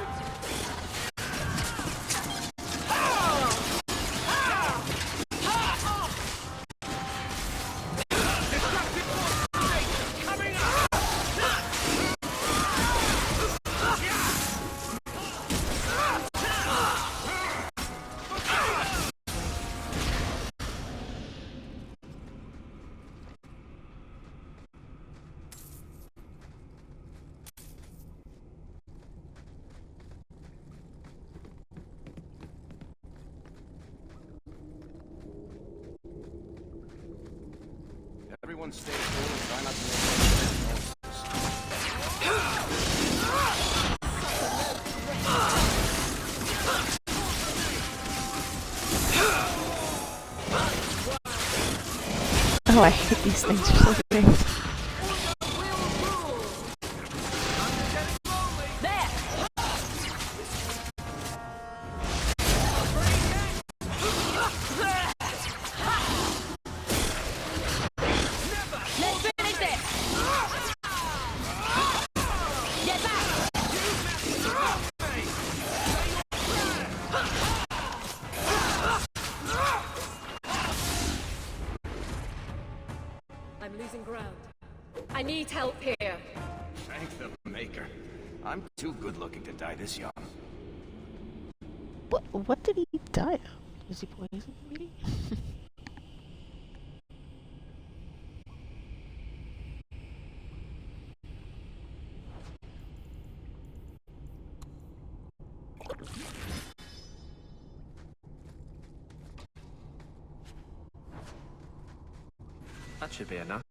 Everyone stay cool and try not to make Oh, I hate these things. They're so big. I'm losing ground. I need help here. Thank the Maker. I'm too good looking to die this young. What did he die of? Was he poisoned, maybe? That should be enough.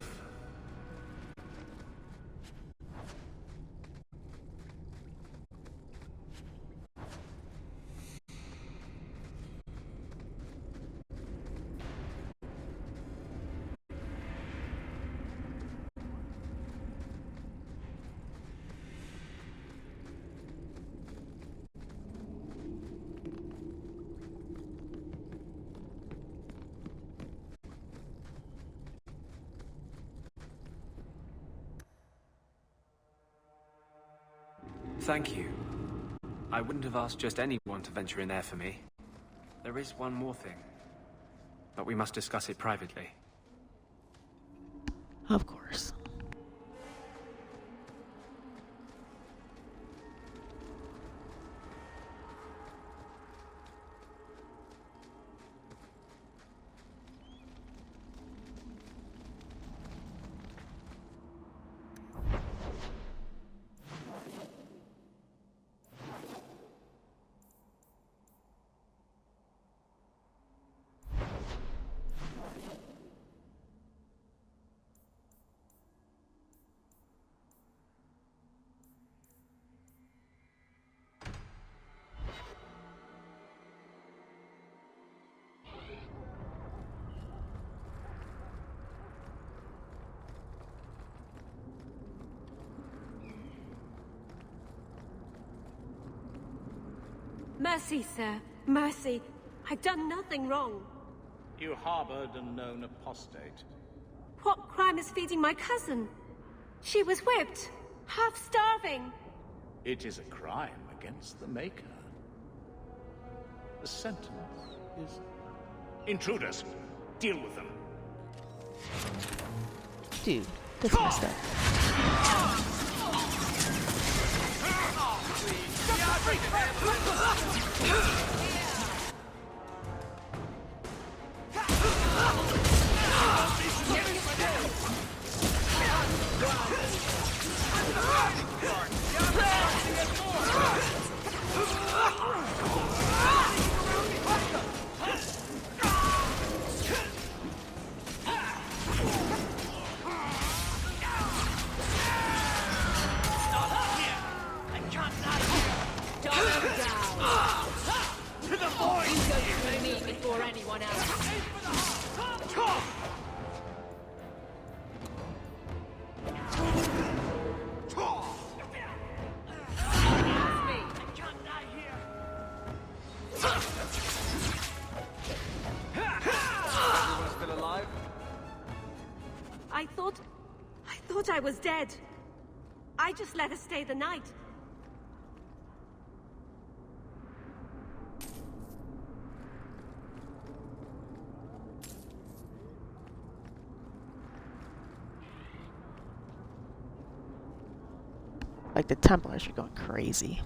Thank you. I wouldn't have asked just anyone to venture in there for me. There is one more thing, but we must discuss it privately. Of course. Mercy, sir. Mercy. I've done nothing wrong. You harbored a known apostate. What crime is feeding my cousin? She was whipped, half starving. It is a crime against the Maker. The sentence is... Intruders! Deal with them! Dude, that's messed up. I thought I was dead. I just let her stay the night. Like, the Templars are going crazy.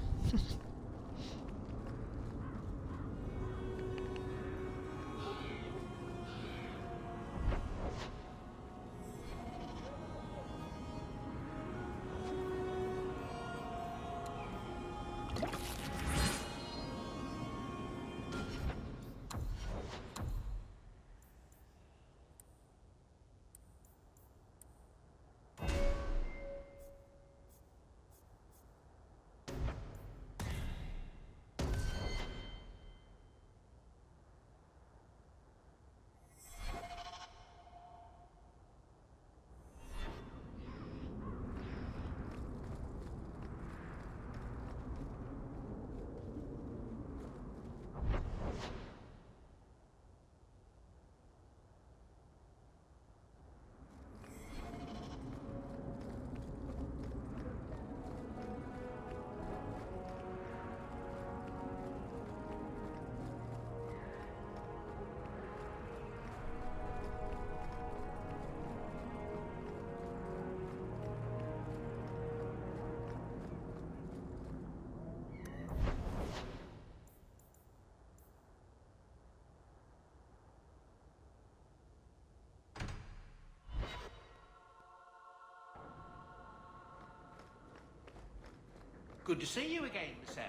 Good to see you again, sir.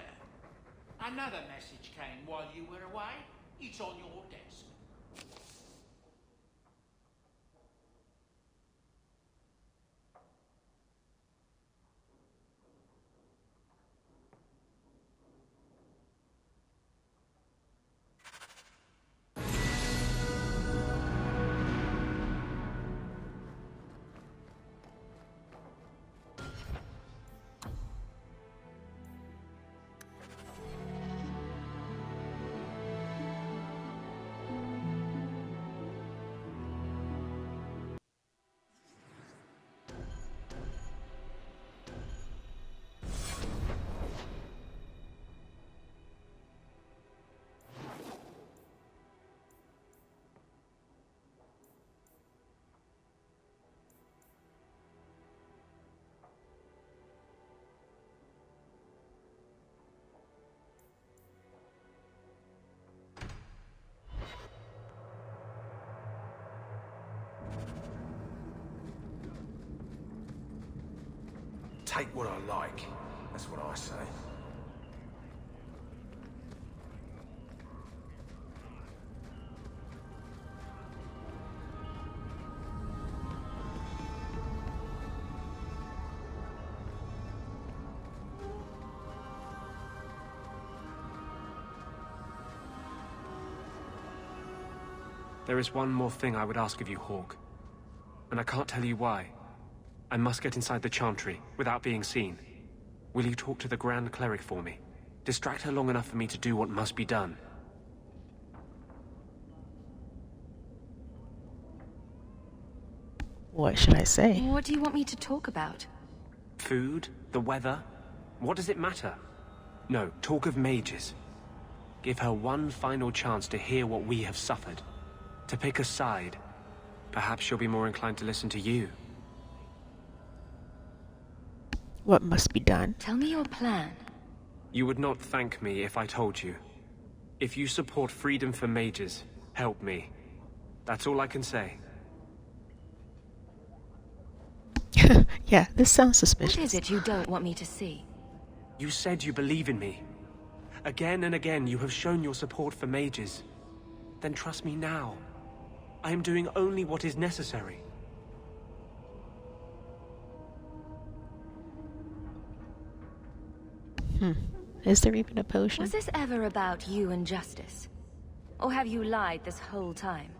Another message came while you were away. It's on your desk. Take what I like. That's what I say. There is one more thing I would ask of you, Hawk. And I can't tell you why. I must get inside the Chantry, without being seen. Will you talk to the Grand Cleric for me? Distract her long enough for me to do what must be done. What should I say? What do you want me to talk about? Food? The weather? What does it matter? No, talk of mages. Give her one final chance to hear what we have suffered. To pick a side. Perhaps she'll be more inclined to listen to you. What must be done? Tell me your plan. You would not thank me if I told you. If you support freedom for mages, help me. That's all I can say. Yeah, this sounds suspicious. What is it you don't want me to see? You said you believe in me. Again and again you have shown your support for mages. Then trust me now. I am doing only what is necessary. Is there even a potion? Was this ever about you and justice? Or have you lied this whole time?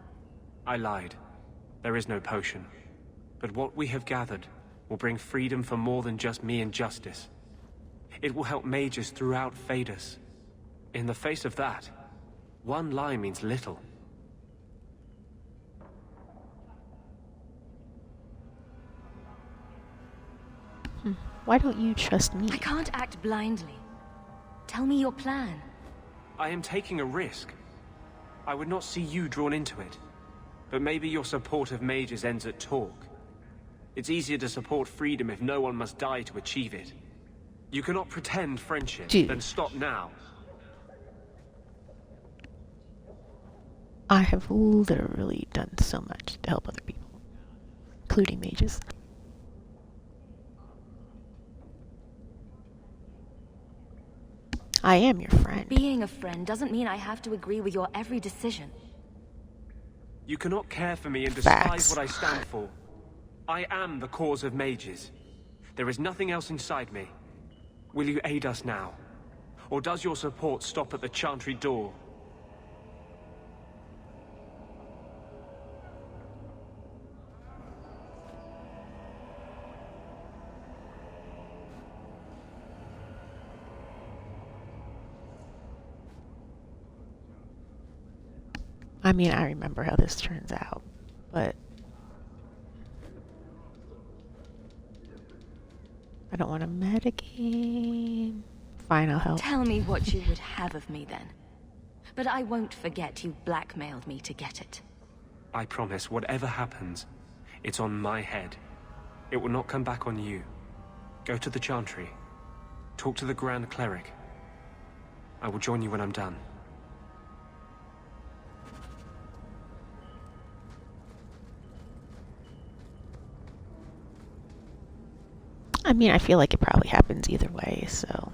I lied. There is no potion. But what we have gathered will bring freedom for more than just me and justice. It will help mages throughout Phaedus. In the face of that, one lie means little. Why don't you trust me? I can't act blindly. Tell me your plan. I am taking a risk. I would not see you drawn into it. But maybe your support of mages ends at talk. It's easier to support freedom if no one must die to achieve it. You cannot pretend friendship, Dude. then stop now. I have literally done so much to help other people, including mages. I am your friend. Being a friend doesn't mean I have to agree with your every decision. You cannot care for me and despise Facts. what I stand for. I am the cause of mages. There is nothing else inside me. Will you aid us now? Or does your support stop at the chantry door? I mean, I remember how this turns out, but I don't want to metagame. Fine, I'll help. Tell me what you would have of me then. But I won't forget you blackmailed me to get it. I promise, whatever happens, it's on my head. It will not come back on you. Go to the chantry. Talk to the Grand Cleric. I will join you when I'm done. I mean, I feel like it probably happens either way, so.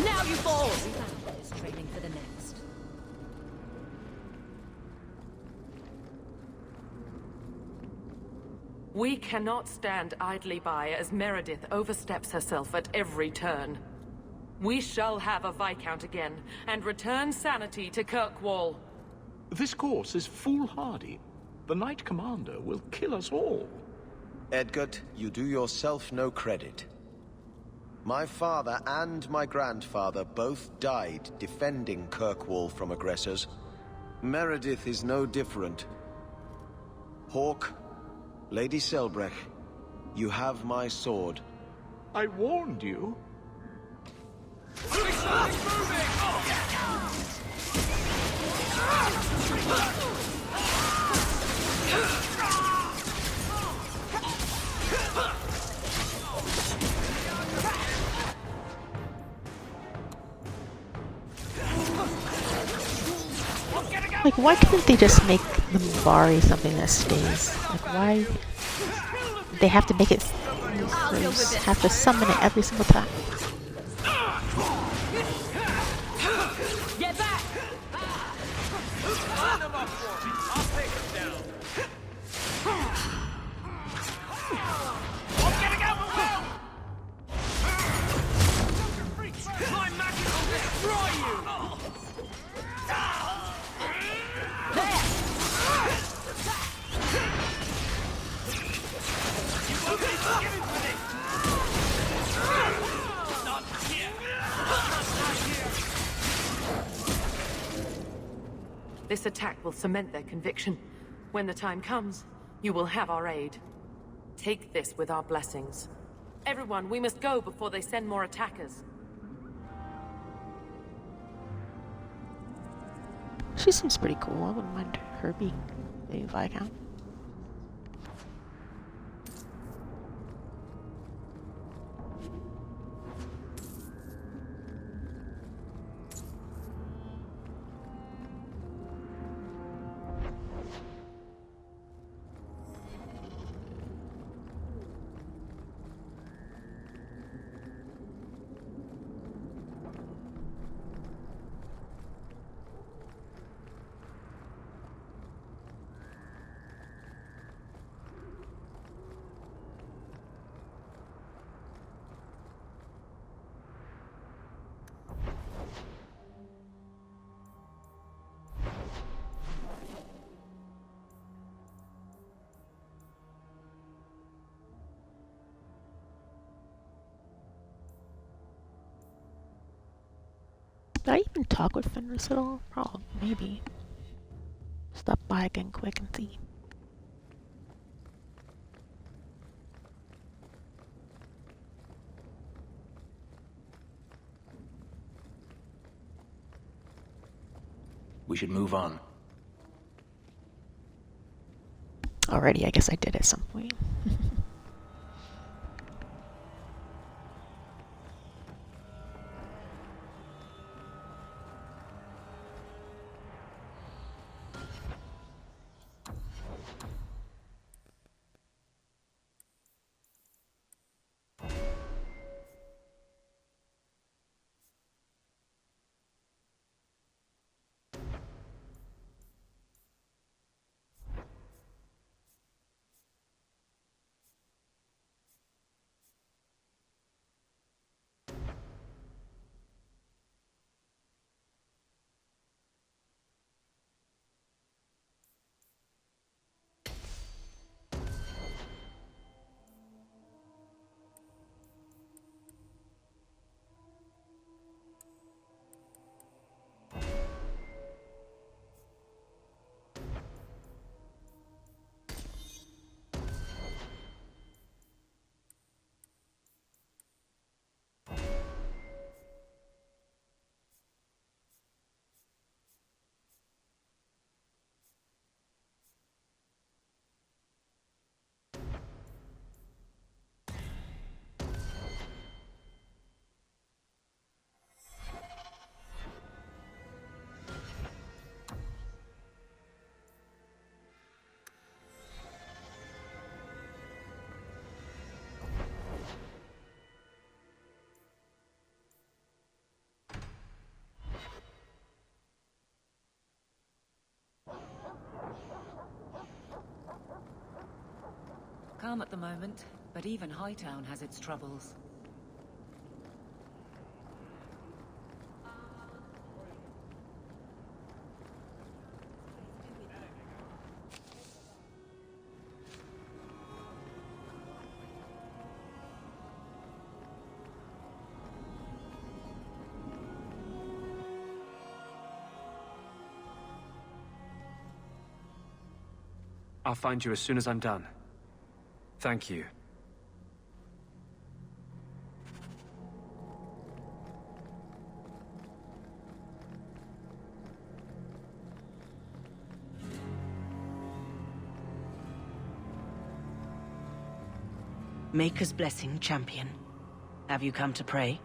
Now you fall! Is training for the next. We cannot stand idly by as Meredith oversteps herself at every turn. We shall have a Viscount again, and return sanity to Kirkwall. This course is foolhardy. The Knight Commander will kill us all. Edgard, you do yourself no credit. My father and my grandfather both died defending Kirkwall from aggressors. Meredith is no different. Hawk, Lady Selbrecht, you have my sword. I warned you. Like, why couldn't they just make the Mabari something that stays? Like, why? They have to make it. Have to summon it every single time. Get back! Line them up for me. I'll take them down. I'm getting out of the way! My magic will destroy you! You won't be forgiven for this! Not here! This attack will cement their conviction. When the time comes, you will have our aid. Take this with our blessings. Everyone, we must go before they send more attackers. She seems pretty cool. I wouldn't mind her being a Viscount. Did I even talk with Fenris at all? Probably, maybe. Stop by again quick and see. We should move on. Already, I guess I did at some point. Calm at the moment, but even Hightown has its troubles. I'll find you as soon as I'm done. Thank you. Maker's blessing, champion. Have you come to pray?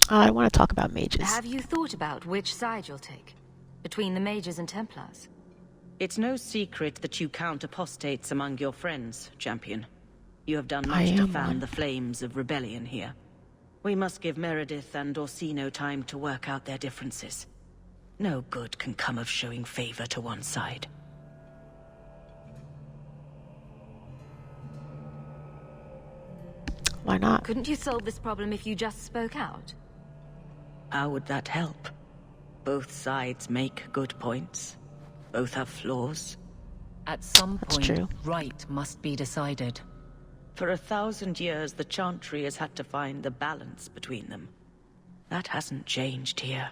I want to talk about mages. Have you thought about which side you'll take? Between the mages and Templars? It's no secret that you count apostates among your friends, champion. You have done much to fan the flames of rebellion here. We must give Meredith and Orsino time to work out their differences. No good can come of showing favor to one side. Why not? Couldn't you solve this problem if you just spoke out? How would that help? Both sides make good points. Both have flaws. At some point, true. right must be decided. For 1,000 years, the Chantry has had to find the balance between them. That hasn't changed here.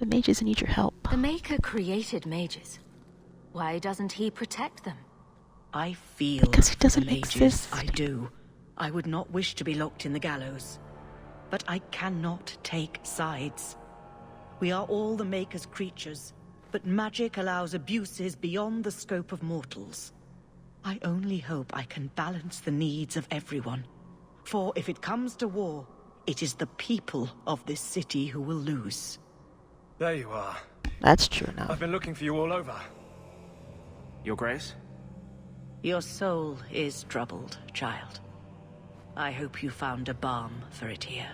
The mages need your help. The Maker created mages. Why doesn't he protect them? I feel because he doesn't the mages. exist. I do. I would not wish to be locked in the gallows. But I cannot take sides. We are all the Maker's creatures, but magic allows abuses beyond the scope of mortals. I only hope I can balance the needs of everyone. For if it comes to war, it is the people of this city who will lose. There you are. That's true now. I've been looking for you all over. Your Grace? Your soul is troubled, child. I hope you found a balm for it here.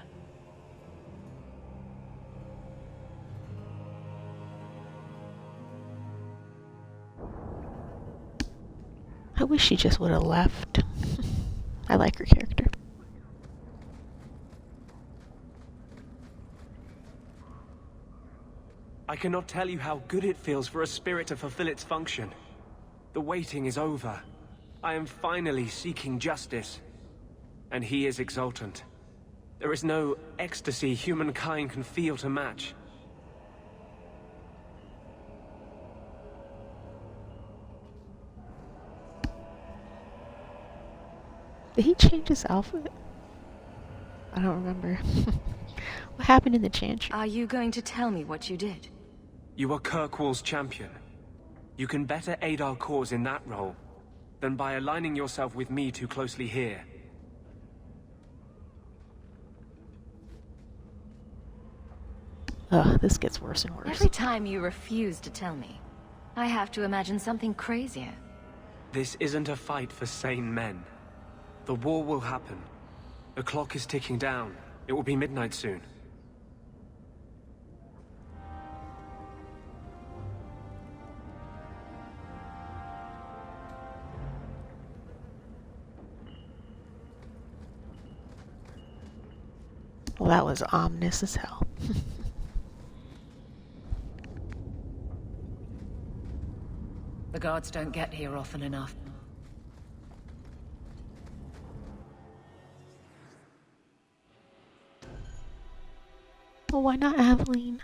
I wish she just would have left. I like her character. I cannot tell you how good it feels for a spirit to fulfill its function. The waiting is over. I am finally seeking justice. And he is exultant. There is no ecstasy humankind can feel to match. Did he change his outfit? I don't remember. What happened in the chantry? Are you going to tell me what you did? You are Kirkwall's champion. You can better aid our cause in that role than by aligning yourself with me too closely here. Ugh, this gets worse and worse. Every time you refuse to tell me, I have to imagine something crazier. This isn't a fight for sane men. The war will happen. The clock is ticking down. It will be midnight soon. Well, that was ominous as hell. The guards don't get here often enough. Well, why not Aveline?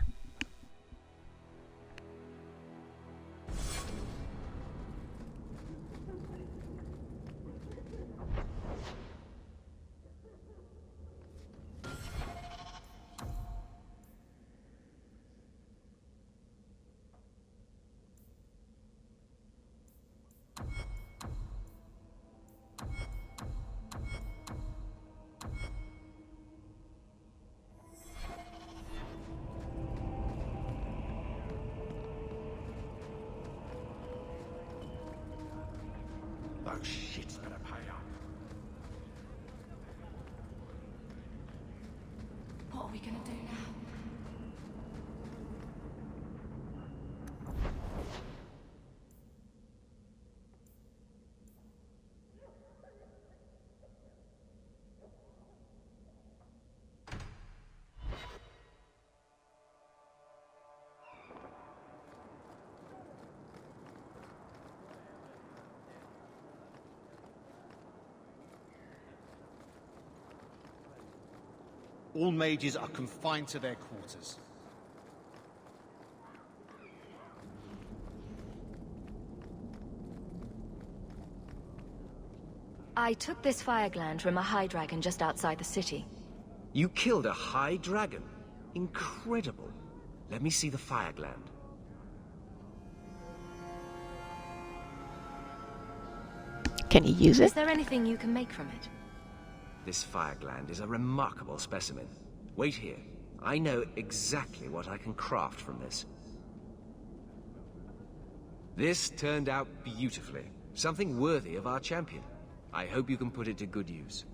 Those shits better pay up. What are we gonna do now? All mages are confined to their quarters. I took this fire gland from a high dragon just outside the city. You killed a high dragon? Incredible. Let me see the fire gland. Can you use it? Is there anything you can make from it? This fire gland is a remarkable specimen. Wait here. I know exactly what I can craft from this. This turned out beautifully. Something worthy of our champion. I hope you can put it to good use.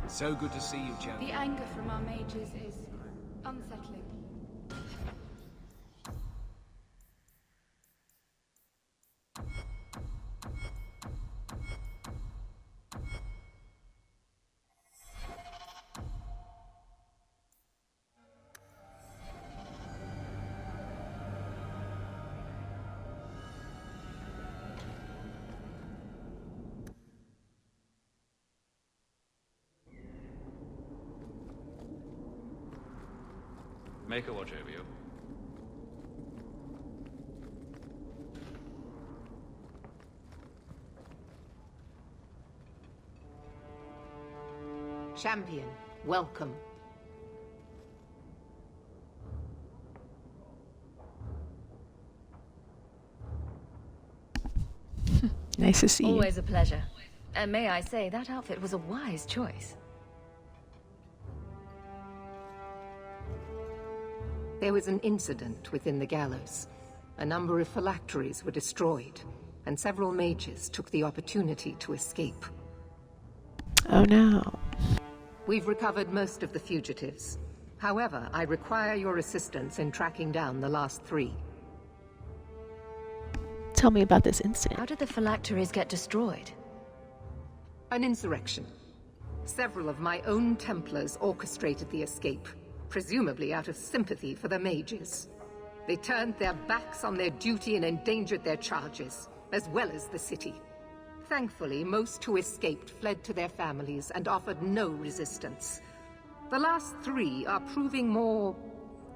So good to see you, champion. The anger from our mages is unsettling. Make a watch over you. Champion, welcome. Nice to see you. Always a pleasure. And may I say, that outfit was a wise choice. There was an incident within the gallows. A number of phylacteries were destroyed, and several mages took the opportunity to escape. Oh no. We've recovered most of the fugitives. However, I require your assistance in tracking down the last 3. Tell me about this incident. How did the phylacteries get destroyed? An insurrection. Several of my own Templars orchestrated the escape, presumably out of sympathy for the mages. They turned their backs on their duty and endangered their charges, as well as the city. Thankfully, most who escaped fled to their families and offered no resistance. The last 3 are proving more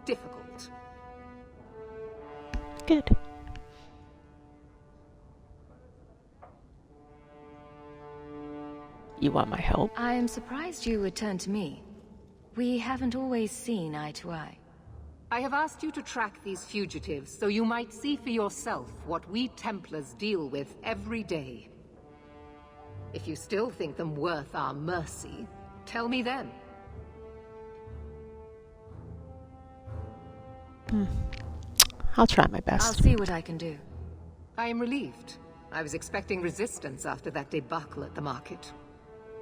difficult. Good. You want my help? I am surprised you would turn to me. We haven't always seen eye to eye. I have asked you to track these fugitives so you might see for yourself what we Templars deal with every day. If you still think them worth our mercy, tell me then. I'll try my best. I'll see what I can do. I am relieved. I was expecting resistance after that debacle at the market.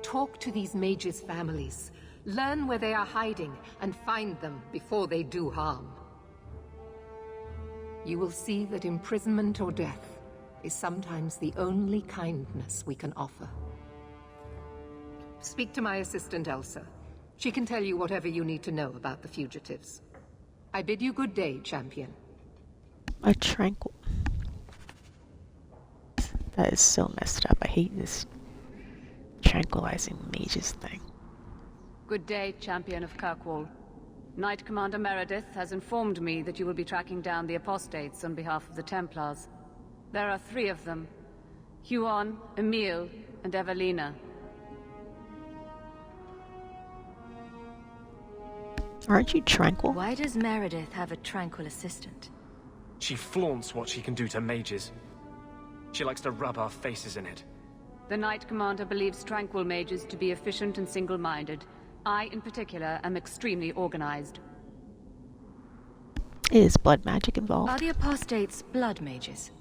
Talk to these mages' families. Learn where they are hiding and find them before they do harm. You will see that imprisonment or death is sometimes the only kindness we can offer. Speak to my assistant Elsa. She can tell you whatever you need to know about the fugitives. I bid you good day, champion. A tranquil. That is so messed up. I hate this tranquilizing mages thing. Good day, champion of Kirkwall. Knight Commander Meredith has informed me that you will be tracking down the apostates on behalf of the Templars. There are 3 of them. Huon, Emile, and Evelina. Aren't you tranquil? Why does Meredith have a tranquil assistant? She flaunts what she can do to mages. She likes to rub our faces in it. The Knight Commander believes tranquil mages to be efficient and single-minded. I, in particular, am extremely organized. Is blood magic involved? Are the apostates blood mages?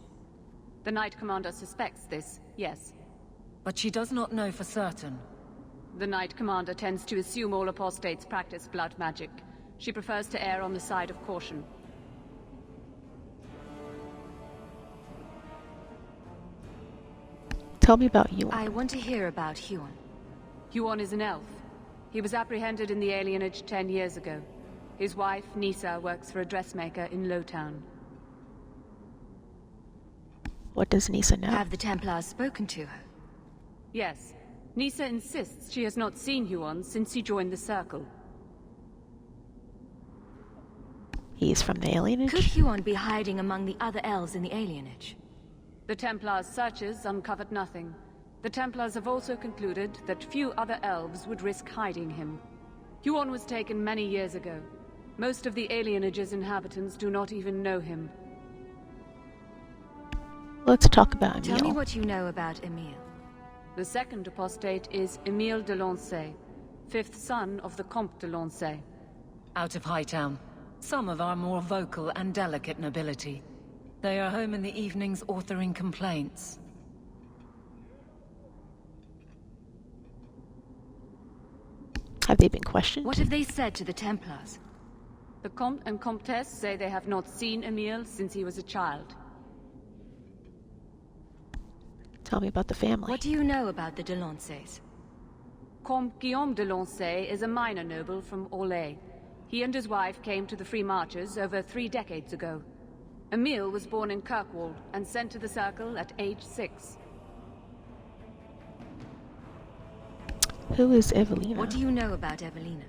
The Knight Commander suspects this, yes. But she does not know for certain. The Knight Commander tends to assume all apostates practice blood magic. She prefers to err on the side of caution. Tell me about Huon. I want to hear about Huon. Huon is an elf. He was apprehended in the alienage 10 years ago. His wife, Nisa, works for a dressmaker in Lowtown. What does Nisa know? Have the Templars spoken to her? Yes. Nisa insists she has not seen Huon since he joined the Circle. He is from the alienage? Could Huon be hiding among the other elves in the alienage? The Templars' searches uncovered nothing. The Templars have also concluded that few other elves would risk hiding him. Huon was taken many years ago. Most of the alienage's inhabitants do not even know him. Let's talk about Emile. Tell me what you know about Emile. The second apostate is Emile de Lancey, 5th son of the Comte de Lancey. Out of Hightown. Some of our more vocal and delicate nobility. They are home in the evenings authoring complaints. Have they been questioned? What have they said to the Templars? The Comte and Comtesse say they have not seen Emile since he was a child. Tell me about the family. What do you know about the de Lanceys? Comte Guillaume de Lancey is a minor noble from Orlais. He and his wife came to the Free Marches over 3 decades ago. Emile was born in Kirkwall and sent to the Circle at age 6. Who is Evelina? What do you know about Evelina?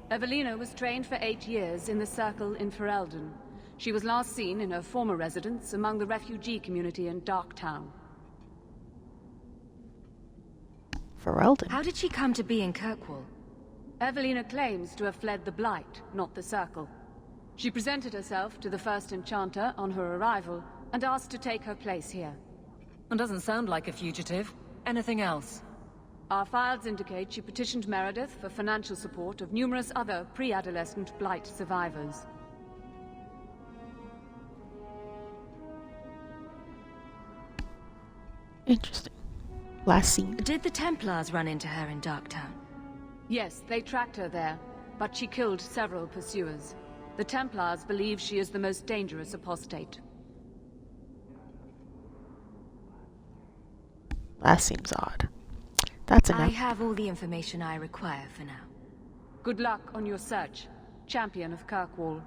Evelina was trained for 8 years in the Circle in Ferelden. She was last seen in her former residence among the refugee community in Darktown. Ferelden? How did she come to be in Kirkwall? Evelina claims to have fled the Blight, not the Circle. She presented herself to the first Enchanter on her arrival and asked to take her place here. And doesn't sound like a fugitive. Anything else? Our files indicate she petitioned Meredith for financial support of numerous other pre-adolescent Blight survivors. Interesting. Last scene. Did the Templars run into her in Darktown? Yes, they tracked her there, but she killed several pursuers. The Templars believe she is the most dangerous apostate. That seems odd. That's enough. I have all the information I require for now. Good luck on your search, Champion of Kirkwall.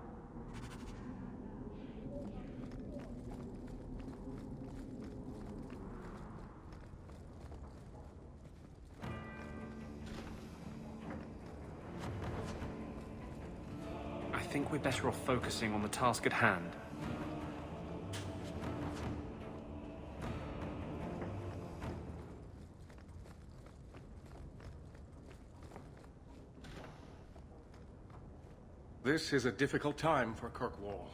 I think we're better off focusing on the task at hand. This is a difficult time for Kirkwall.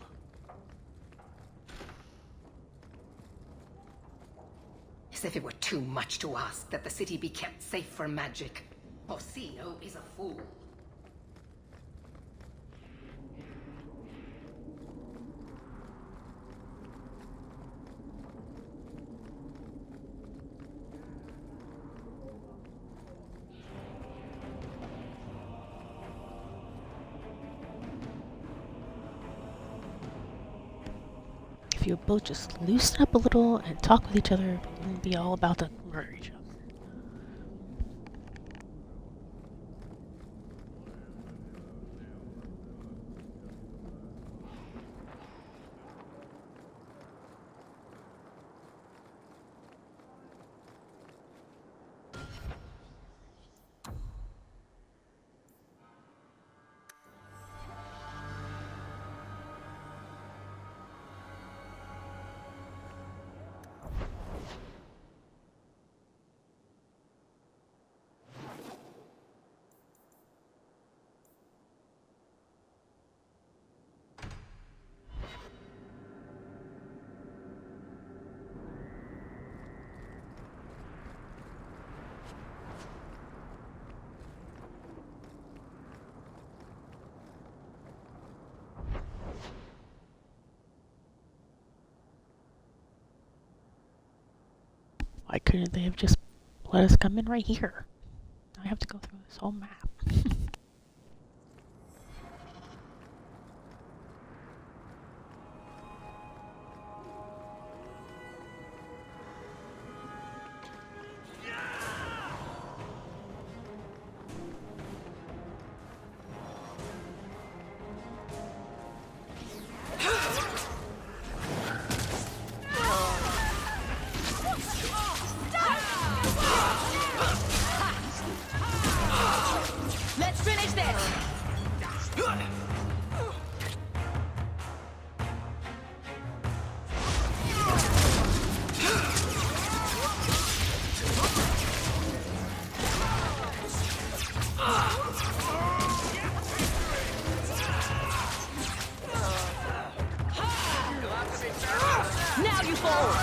As if it were too much to ask that the city be kept safe from magic. Orsino is a fool. If you both just loosen up a little and talk with each other, it won't be all about to murder each other. Why couldn't they have just let us come in right here? I have to go through this whole map. Let's finish this! Now you fall!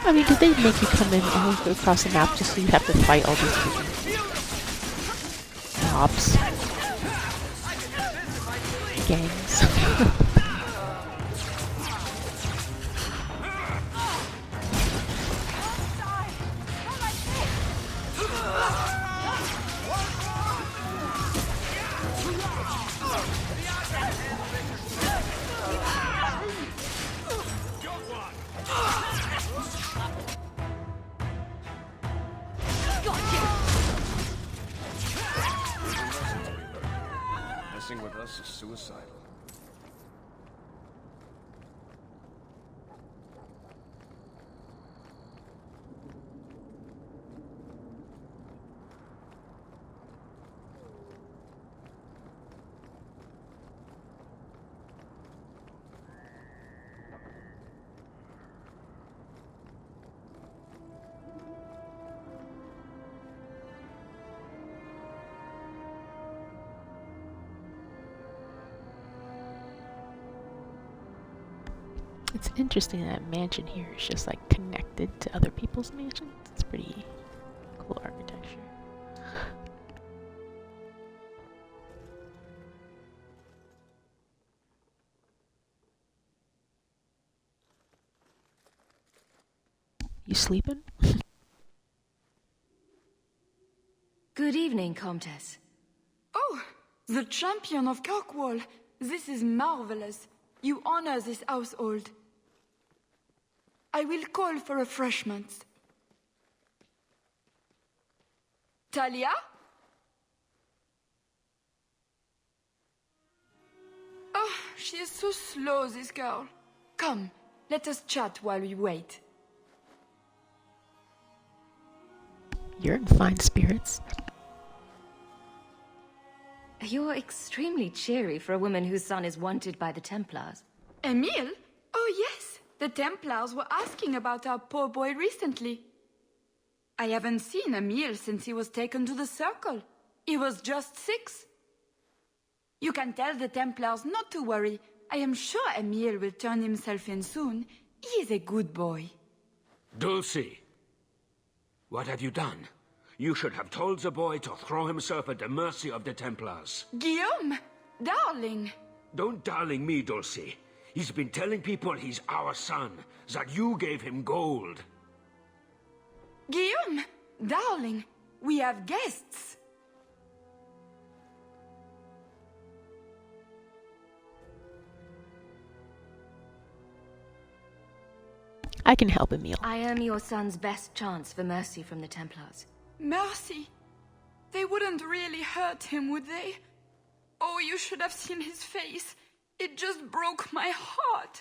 I mean, did they make you come in all the way across the map just so you have to fight all these people? Mobs. Gangs. Messing with us is suicidal. It's interesting that mansion here is just like connected to other people's mansions. It's pretty cool architecture. You sleeping? Good evening, Comtesse. Oh, the champion of Kirkwall. This is marvelous. You honor this household. I will call for refreshments. Talia? Oh, she is so slow, this girl. Come, let us chat while we wait. You're in fine spirits. You're extremely cheery for a woman whose son is wanted by the Templars. Emile? Oh yes, the Templars were asking about our poor boy recently. I haven't seen Emile since he was taken to the Circle. He was just 6. You can tell the Templars not to worry. I am sure Emile will turn himself in soon. He is a good boy. Dulcie, what have you done? You should have told the boy to throw himself at the mercy of the Templars. Guillaume, darling. Don't darling me, Dulcie. He's been telling people he's our son, that you gave him gold. Guillaume, darling, we have guests. I can help Emile. I am your son's best chance for mercy from the Templars. Mercy? They wouldn't really hurt him, would they? Oh, you should have seen his face. It just broke my heart.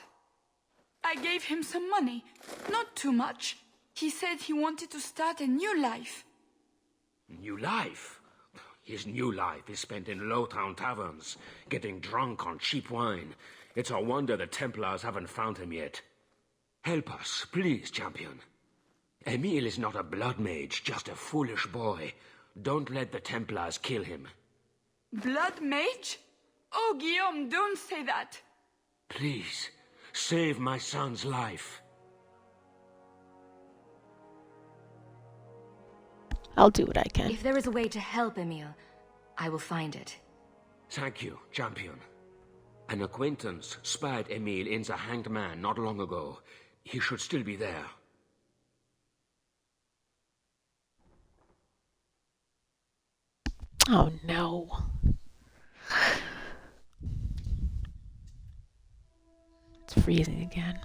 I gave him some money. Not too much. He said he wanted to start a new life. New life? His new life is spent in low-town taverns, getting drunk on cheap wine. It's a wonder the Templars haven't found him yet. Help us, please, champion. Emile is not a blood mage, just a foolish boy. Don't let the Templars kill him. Blood mage? Oh, Guillaume, don't say that. Please, save my son's life. I'll do what I can. If there is a way to help Emile, I will find it. Thank you, champion. An acquaintance spied Emile in the Hanged Man not long ago. He should still be there. Oh no. It's freezing again.